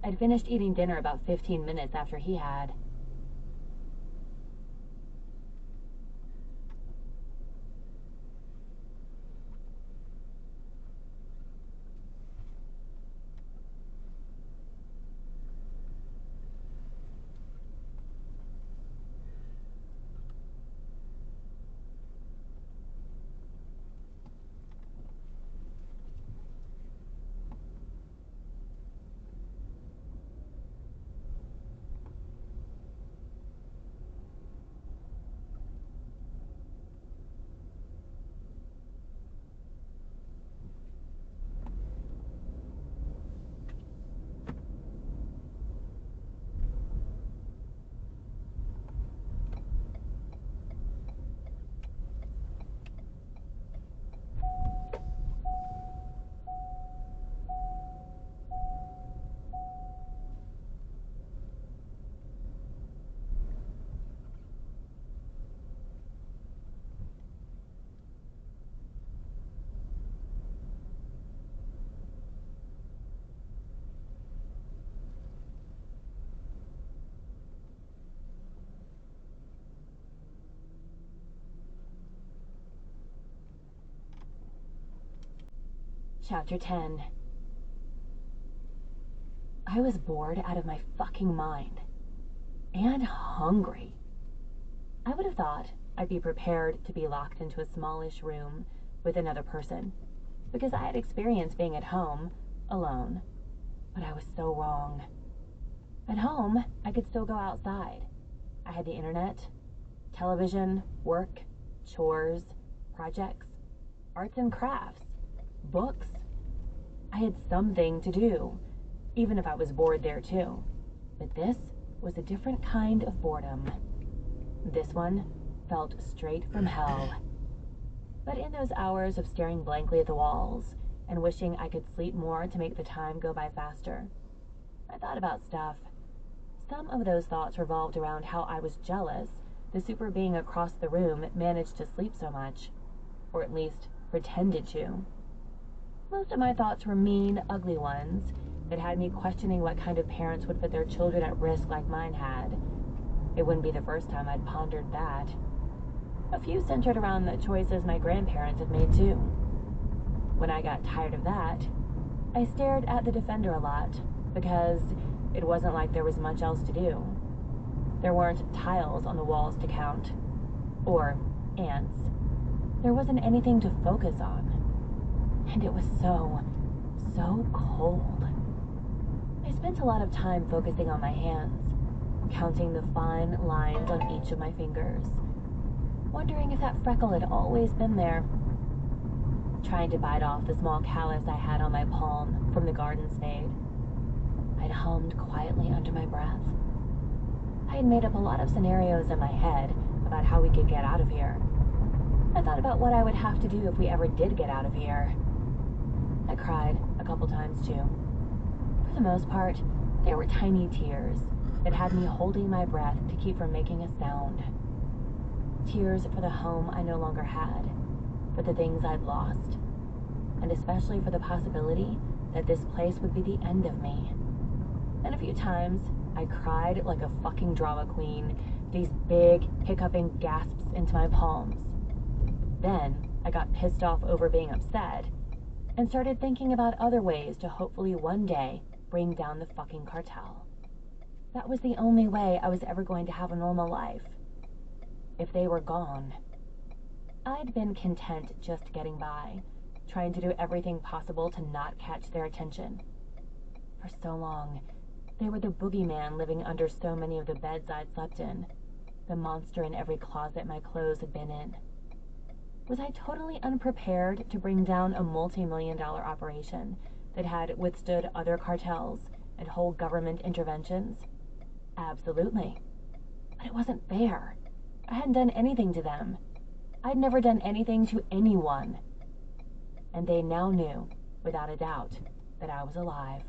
I'd finished eating dinner about 15 minutes after he had. Chapter 10. I was bored out of my fucking mind. And hungry. I would have thought I'd be prepared to be locked into a smallish room with another person, because I had experience being at home, alone. But I was so wrong. At home, I could still go outside. I had the internet, television, work, chores, projects, arts and crafts, books. I had something to do, even if I was bored there too. But this was a different kind of boredom. This one felt straight from hell. But in those hours of staring blankly at the walls and wishing I could sleep more to make the time go by faster, I thought about stuff. Some of those thoughts revolved around how I was jealous the super being across the room managed to sleep so much, or at least pretended to. Most of my thoughts were mean, ugly ones that had me questioning what kind of parents would put their children at risk like mine had. It wouldn't be the first time I'd pondered that. A few centered around the choices my grandparents had made too. When I got tired of that, I stared at the Defender a lot, because it wasn't like there was much else to do. There weren't tiles on the walls to count. Or ants. There wasn't anything to focus on. And it was so cold. I spent a lot of time focusing on my hands, counting the fine lines on each of my fingers, wondering if that freckle had always been there, trying to bite off the small callus I had on my palm from the garden spade. I'd hummed quietly under my breath. I had made up a lot of scenarios in my head about how we could get out of here. I thought about what I would have to do if we ever did get out of here. I cried a couple times too. For the most part, they were tiny tears that had me holding my breath to keep from making a sound. Tears for the home I no longer had, for the things I'd lost, and especially for the possibility that this place would be the end of me. And a few times, I cried like a fucking drama queen, these big, hiccuping gasps into my palms. Then, I got pissed off over being upset, and started thinking about other ways to hopefully one day bring down the fucking cartel. That was the only way I was ever going to have a normal life. If they were gone. I'd been content just getting by, trying to do everything possible to not catch their attention. For so long, they were the boogeyman living under so many of the beds I'd slept in, the monster in every closet my clothes had been in. Was I totally unprepared to bring down a multi-million-dollar operation that had withstood other cartels and whole government interventions? Absolutely. But it wasn't fair. I hadn't done anything to them. I'd never done anything to anyone. And they now knew, without a doubt, that I was alive.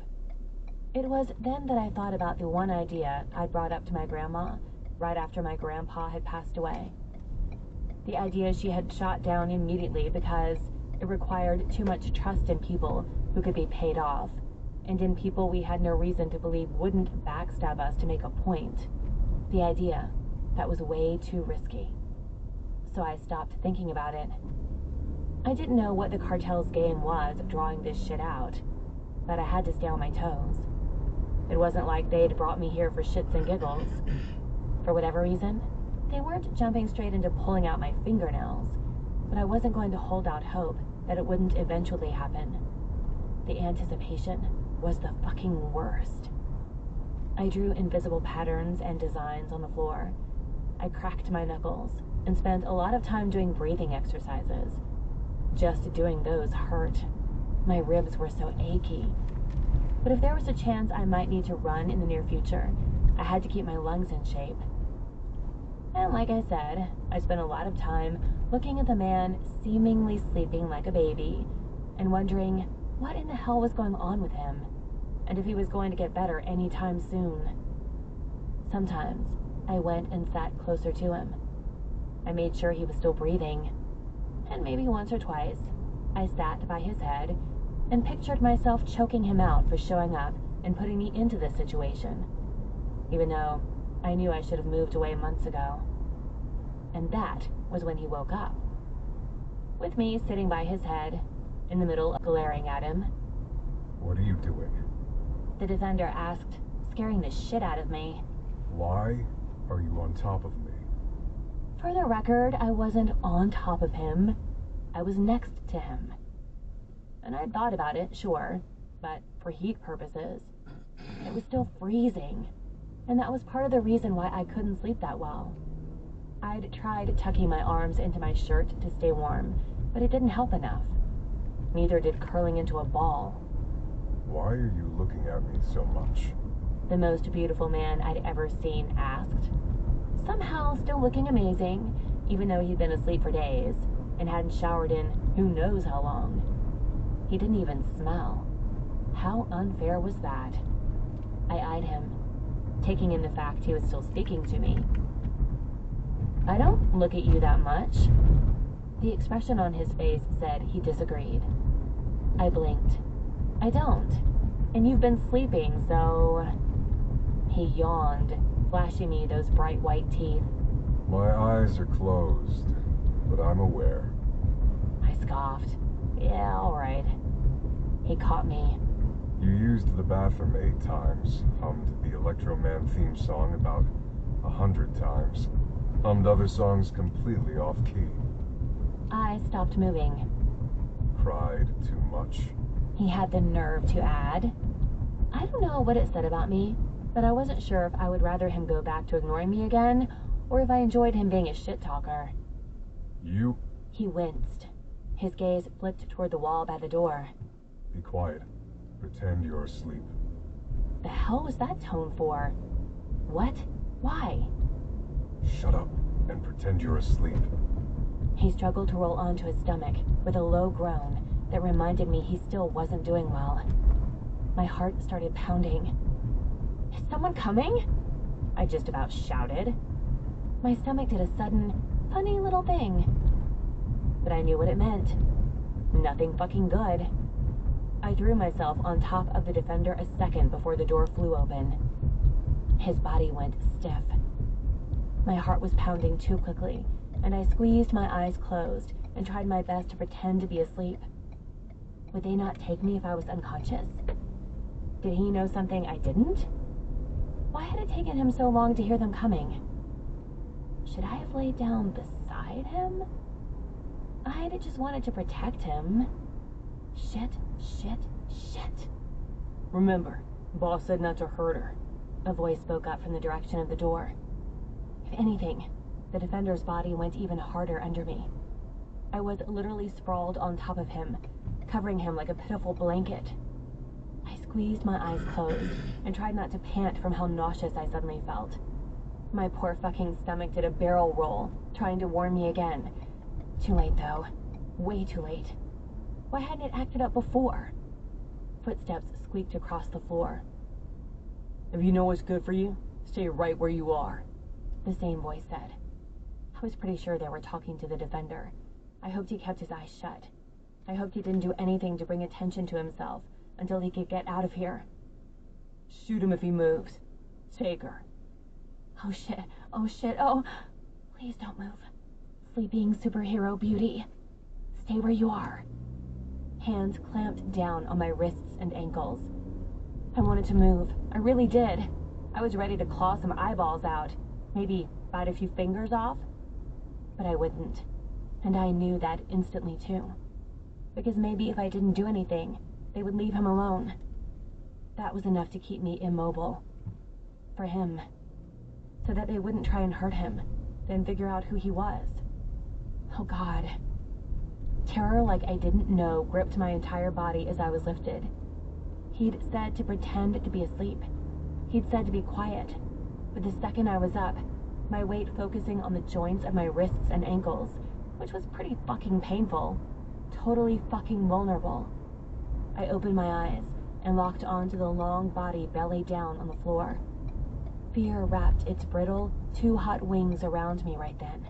It was then that I thought about the one idea I'd brought up to my grandma right after my grandpa had passed away. The idea she had shot down immediately because it required too much trust in people who could be paid off, and in people we had no reason to believe wouldn't backstab us to make a point. The idea, that was way too risky. So I stopped thinking about it. I didn't know what the cartel's game was drawing this shit out, but I had to stay on my toes. It wasn't like they'd brought me here for shits and giggles. For whatever reason, they weren't jumping straight into pulling out my fingernails, but I wasn't going to hold out hope that it wouldn't eventually happen. The anticipation was the fucking worst. I drew invisible patterns and designs on the floor. I cracked my knuckles and spent a lot of time doing breathing exercises. Just doing those hurt. My ribs were so achy. But if there was a chance I might need to run in the near future, I had to keep my lungs in shape. And like I said, I spent a lot of time looking at the man seemingly sleeping like a baby and wondering what in the hell was going on with him, and if he was going to get better anytime soon. Sometimes I went and sat closer to him. I made sure he was still breathing, and maybe once or twice I sat by his head and pictured myself choking him out for showing up and putting me into this situation, even though I knew I should have moved away months ago. And that was when he woke up, with me sitting by his head, in the middle of glaring at him. What are you doing? The defender asked, scaring the shit out of me. Why are you on top of me? For the record, I wasn't on top of him. I was next to him. And I'd thought about it, sure, but for heat purposes, it was still freezing. And that was part of the reason why I couldn't sleep that well. I'd tried tucking my arms into my shirt to stay warm, but it didn't help enough. Neither did curling into a ball. Why are you looking at me so much? The most beautiful man I'd ever seen asked, somehow still looking amazing, even though he'd been asleep for days and hadn't showered in who knows how long. He didn't even smell. How unfair was that? I eyed him, taking in the fact he was still speaking to me. I don't look at you that much. The expression on his face said he disagreed. I blinked. I don't. And you've been sleeping, so... He yawned, flashing me those bright white teeth. My eyes are closed, but I'm aware. I scoffed. Yeah, all right. He caught me. You used the bathroom 8 times, hummed the Electro Man theme song about 100 times, hummed other songs completely off-key. I stopped moving. Cried too much. He had the nerve to add. I don't know what it said about me, but I wasn't sure if I would rather him go back to ignoring me again, or if I enjoyed him being a shit-talker. You... He winced. His gaze flicked toward the wall by the door. Be quiet. Pretend you're asleep. The hell was that tone for? What? Why? Shut up and pretend you're asleep. He struggled to roll onto his stomach with a low groan that reminded me he still wasn't doing well. My heart started pounding. Is someone coming? I just about shouted. My stomach did a sudden, funny little thing. But I knew what it meant. Nothing fucking good. I threw myself on top of the defender a second before the door flew open. His body went stiff. My heart was pounding too quickly, and I squeezed my eyes closed and tried my best to pretend to be asleep. Would they not take me if I was unconscious? Did he know something I didn't? Why had it taken him so long to hear them coming? Should I have laid down beside him? I'd just wanted to protect him. Shit. Remember, boss said not to hurt her. A voice spoke up from the direction of the door. If anything, the defender's body went even harder under me. I was literally sprawled on top of him, covering him like a pitiful blanket. I squeezed my eyes closed and tried not to pant from how nauseous I suddenly felt. My poor fucking stomach did a barrel roll, trying to warn me again. Too late, though. Way too late. Why hadn't it acted up before? Footsteps squeaked across the floor. If you know what's good for you, stay right where you are, the same voice said. I was pretty sure they were talking to the defender. I hoped he kept his eyes shut. I hoped he didn't do anything to bring attention to himself, until he could get out of here. Shoot him if he moves. Take her. Oh shit, oh shit, oh. Please don't move. Sleeping superhero beauty. Stay where you are. Hands clamped down on my wrists and ankles. I wanted to move. I really did. I was ready to claw some eyeballs out. Maybe bite a few fingers off. But I wouldn't. And I knew that instantly too. Because maybe if I didn't do anything, they would leave him alone. That was enough to keep me immobile. For him. So that they wouldn't try and hurt him, then figure out who he was. Oh God. Terror like I didn't know gripped my entire body as I was lifted. He'd said to pretend to be asleep. He'd said to be quiet. But the second I was up, my weight focusing on the joints of my wrists and ankles, which was pretty fucking painful, totally fucking vulnerable. I opened my eyes and locked onto the long body belly down on the floor. Fear wrapped its brittle, too hot wings around me right then.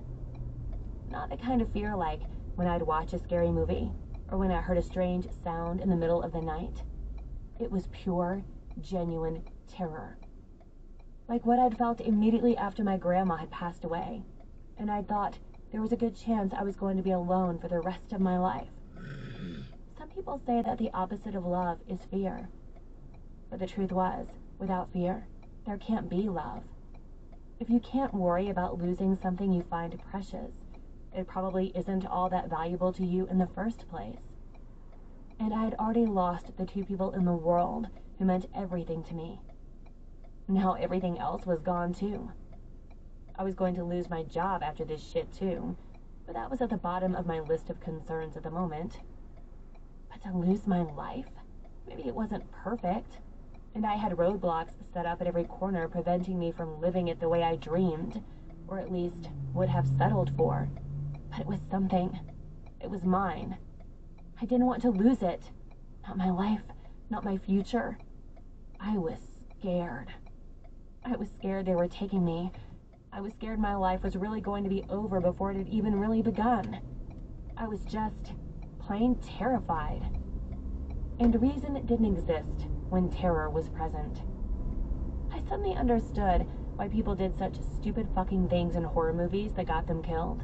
Not the kind of fear like when I'd watch a scary movie, or when I heard a strange sound in the middle of the night. It was pure, genuine terror. Like what I'd felt immediately after my grandma had passed away, and I thought there was a good chance I was going to be alone for the rest of my life. Some people say that the opposite of love is fear. But the truth was, without fear, there can't be love. If you can't worry about losing something you find precious, it probably isn't all that valuable to you in the first place. And I had already lost the two people in the world who meant everything to me. Now everything else was gone too. I was going to lose my job after this shit too, but that was at the bottom of my list of concerns at the moment. But to lose my life? Maybe it wasn't perfect, and I had roadblocks set up at every corner preventing me from living it the way I dreamed, or at least would have settled for. But it was something. It was mine. I didn't want to lose it. Not my life, not my future. I was scared. I was scared they were taking me. I was scared my life was really going to be over before it had even really begun. I was just plain terrified. And reason didn't exist when terror was present. I suddenly understood why people did such stupid fucking things in horror movies that got them killed.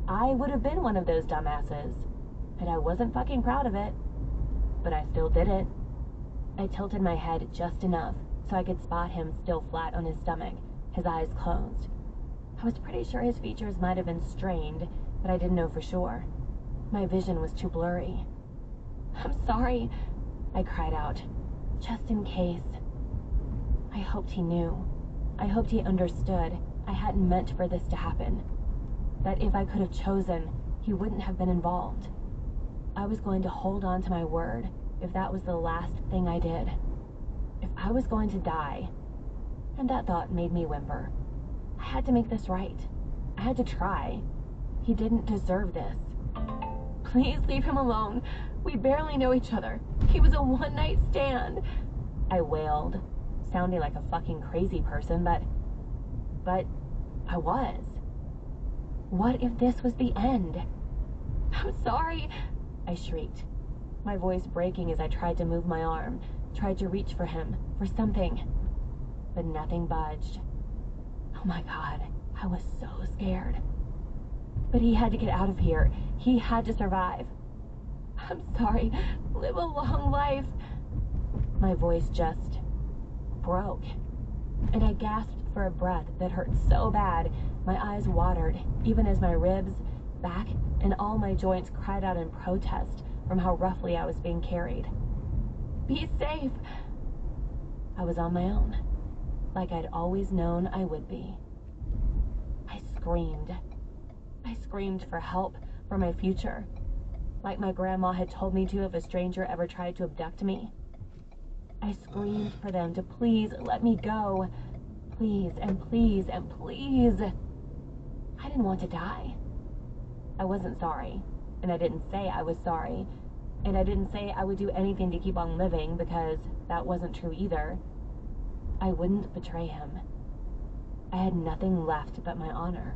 I would have been one of those dumbasses, and I wasn't fucking proud of it, but I still did it. I tilted my head just enough so I could spot him still flat on his stomach, his eyes closed. I was pretty sure his features might have been strained, but I didn't know for sure. My vision was too blurry. "I'm sorry," I cried out, just in case. I hoped he knew. I hoped he understood I hadn't meant for this to happen. That if I could have chosen, he wouldn't have been involved. I was going to hold on to my word if that was the last thing I did. If I was going to die. And that thought made me whimper. I had to make this right. I had to try. He didn't deserve this. "Please leave him alone. We barely know each other. He was a one-night stand," I wailed, sounding like a fucking crazy person, but I was. What if this was the end? "I'm sorry," I shrieked, my voice breaking as I tried to move my arm, tried to reach for him, for something, but nothing budged. Oh my God, I was so scared. But he had to get out of here. He had to survive. "I'm sorry. Live a long life." My voice just broke, and I gasped for a breath that hurt so bad my eyes watered, even as my ribs, back, and all my joints cried out in protest from how roughly I was being carried. "Be safe." I was on my own, like I'd always known I would be. I screamed. I screamed for help, for my future, like my grandma had told me to if a stranger ever tried to abduct me. I screamed for them to please let me go. Please and please and please. I didn't want to die. I wasn't sorry, and I didn't say I was sorry, and I didn't say I would do anything to keep on living because that wasn't true either. I wouldn't betray him. I had nothing left but my honor.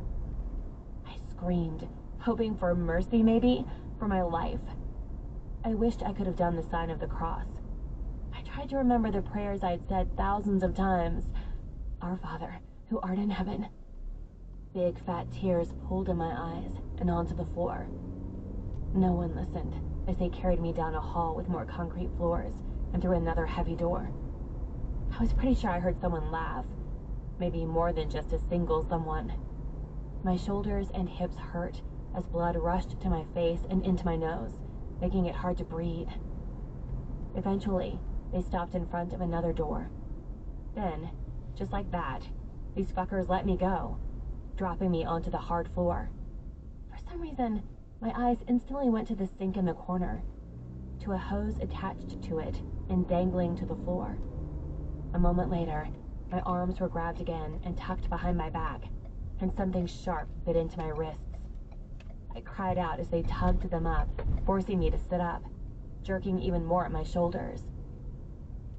I screamed, hoping for mercy maybe, for my life. I wished I could have done the sign of the cross, tried to remember the prayers I'd said thousands of times. Our Father, who art in heaven. Big fat tears pooled in my eyes and onto the floor. No one listened as they carried me down a hall with more concrete floors and through another heavy door. I was pretty sure I heard someone laugh. Maybe more than just a single someone. My shoulders and hips hurt as blood rushed to my face and into my nose, making it hard to breathe. Eventually, they stopped in front of another door. Then, just like that, these fuckers let me go, dropping me onto the hard floor. For some reason, my eyes instantly went to the sink in the corner, to a hose attached to it and dangling to the floor. A moment later, my arms were grabbed again and tucked behind my back, and something sharp bit into my wrists. I cried out as they tugged them up, forcing me to sit up, jerking even more at my shoulders.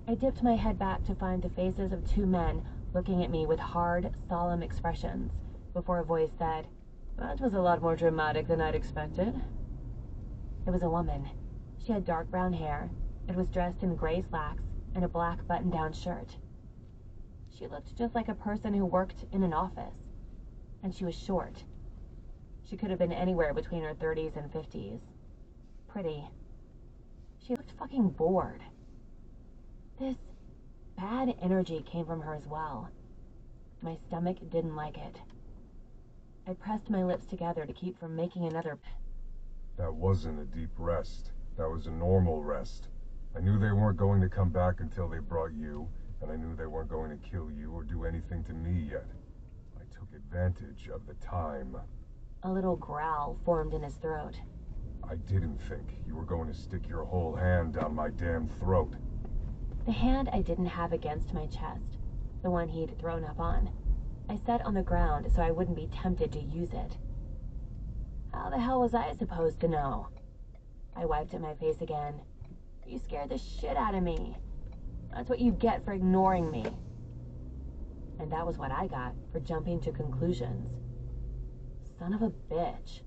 I dipped my head back to find the faces of two men looking at me with hard, solemn expressions, before a voice said, "That was a lot more dramatic than I'd expected." It was a woman. She had dark brown hair and was dressed in gray slacks and a black button-down shirt. She looked just like a person who worked in an office, and she was short. She could have been anywhere between her 30s and 50s. Pretty. She looked fucking bored. This bad energy came from her as well. My stomach didn't like it. I pressed my lips together to keep from making another. That wasn't a deep rest. That was a normal rest. I knew they weren't going to come back until they brought you, and I knew they weren't going to kill you or do anything to me yet. I took advantage of the time. A little growl formed in his throat. I didn't think you were going to stick your whole hand down my damn throat. The hand I didn't have against my chest, the one he'd thrown up on, I set on the ground so I wouldn't be tempted to use it. How the hell was I supposed to know? I wiped at my face again. You scared the shit out of me. That's what you get for ignoring me. And that was what I got for jumping to conclusions. Son of a bitch.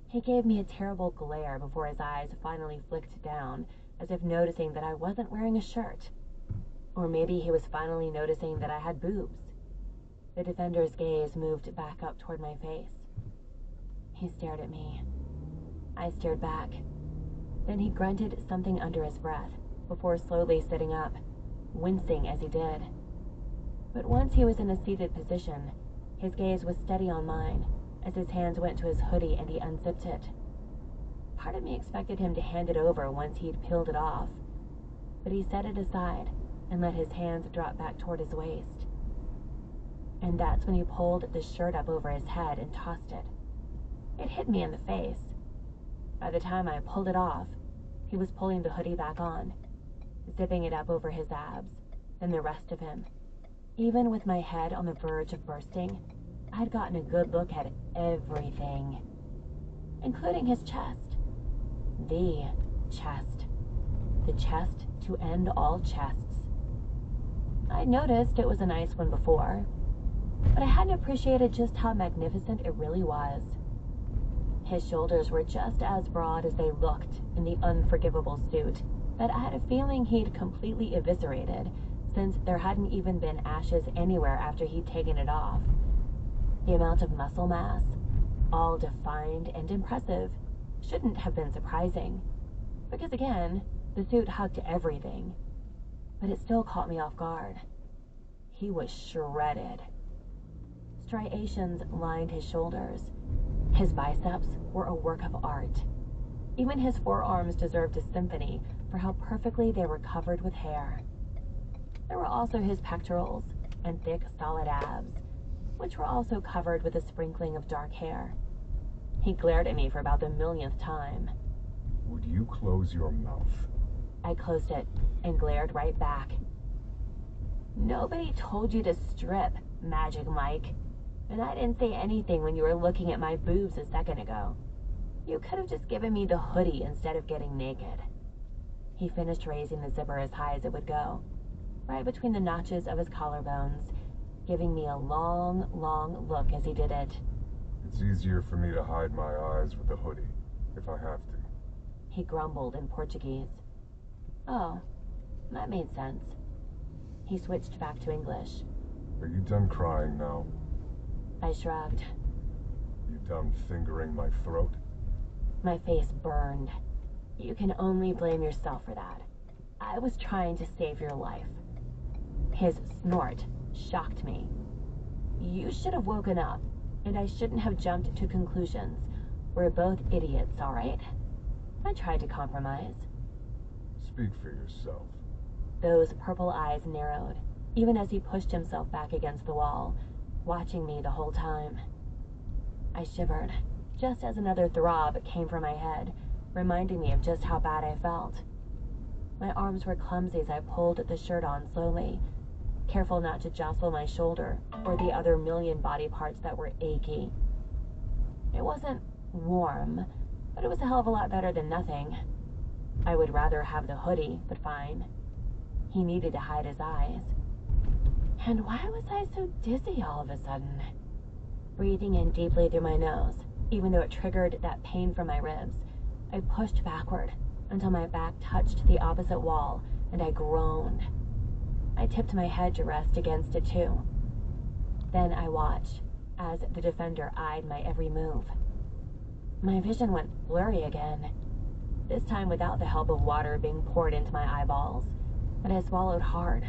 He gave me a terrible glare before his eyes finally flicked down, as if noticing that I wasn't wearing a shirt. Or maybe he was finally noticing that I had boobs. The defender's gaze moved back up toward my face. He stared at me. I stared back. Then he grunted something under his breath, before slowly sitting up, wincing as he did. But once he was in a seated position, his gaze was steady on mine, as his hands went to his hoodie and he unzipped it. Part of me expected him to hand it over once he'd peeled it off, but he set it aside and let his hands drop back toward his waist. And that's when he pulled the shirt up over his head and tossed it. It hit me in the face. By the time I pulled it off, he was pulling the hoodie back on, zipping it up over his abs, and the rest of him. Even with my head on the verge of bursting, I'd gotten a good look at everything, including his chest. The chest. The chest to end all chests. I'd noticed it was a nice one before, but I hadn't appreciated just how magnificent it really was. His shoulders were just as broad as they looked in the unforgivable suit that I had a feeling he'd completely eviscerated, since there hadn't even been ashes anywhere after he'd taken it off. The amount of muscle mass, all defined and impressive, shouldn't have been surprising, because again, the suit hugged everything. But it still caught me off guard. He was shredded. Striations lined his shoulders. His biceps were a work of art. Even his forearms deserved a symphony for how perfectly they were covered with hair. There were also his pectorals and thick, solid abs, which were also covered with a sprinkling of dark hair. He glared at me for about the millionth time. Would you close your mouth? I closed it and glared right back. Nobody told you to strip, Magic Mike. And I didn't say anything when you were looking at my boobs a second ago. You could have just given me the hoodie instead of getting naked. He finished raising the zipper as high as it would go, right between the notches of his collarbones, giving me a long, long look as he did it. It's easier for me to hide my eyes with the hoodie, if I have to. He grumbled in Portuguese. Oh, That made sense. He switched back to English. Are you done crying now? I shrugged. You done fingering my throat? My face burned. You can only blame yourself for that. I was trying to save your life. His snort shocked me. You should have woken up, and I shouldn't have jumped to conclusions. We're both idiots, all right? I tried to compromise. Speak for yourself. Those purple eyes narrowed, even as he pushed himself back against the wall, watching me the whole time. I shivered, just as another throb came from my head, reminding me of just how bad I felt. My arms were clumsy as I pulled the shirt on slowly, careful not to jostle my shoulder or the other million body parts that were achy. It wasn't warm, but it was a hell of a lot better than nothing. I would rather have the hoodie, but fine. He needed to hide his eyes. And why was I so dizzy all of a sudden? Breathing in deeply through my nose, even though it triggered that pain from my ribs, I pushed backward until my back touched the opposite wall, and I groaned. I tipped my head to rest against it too. Then I watched as the defender eyed my every move. My vision went blurry again, this time without the help of water being poured into my eyeballs, and I swallowed hard,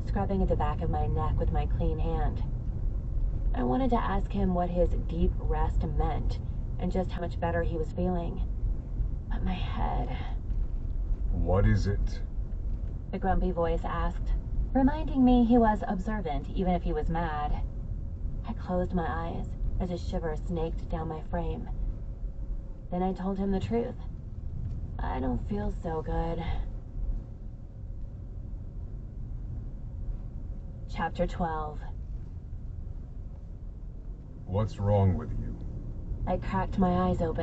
scrubbing at the back of my neck with my clean hand. I wanted to ask him what his deep rest meant and just how much better he was feeling. But my head... What is it? The grumpy voice asked, reminding me he was observant even if he was mad. I closed my eyes as a shiver snaked down my frame. Then I told him the truth. I don't feel so good. Chapter 12. What's wrong with you? I cracked my eyes open.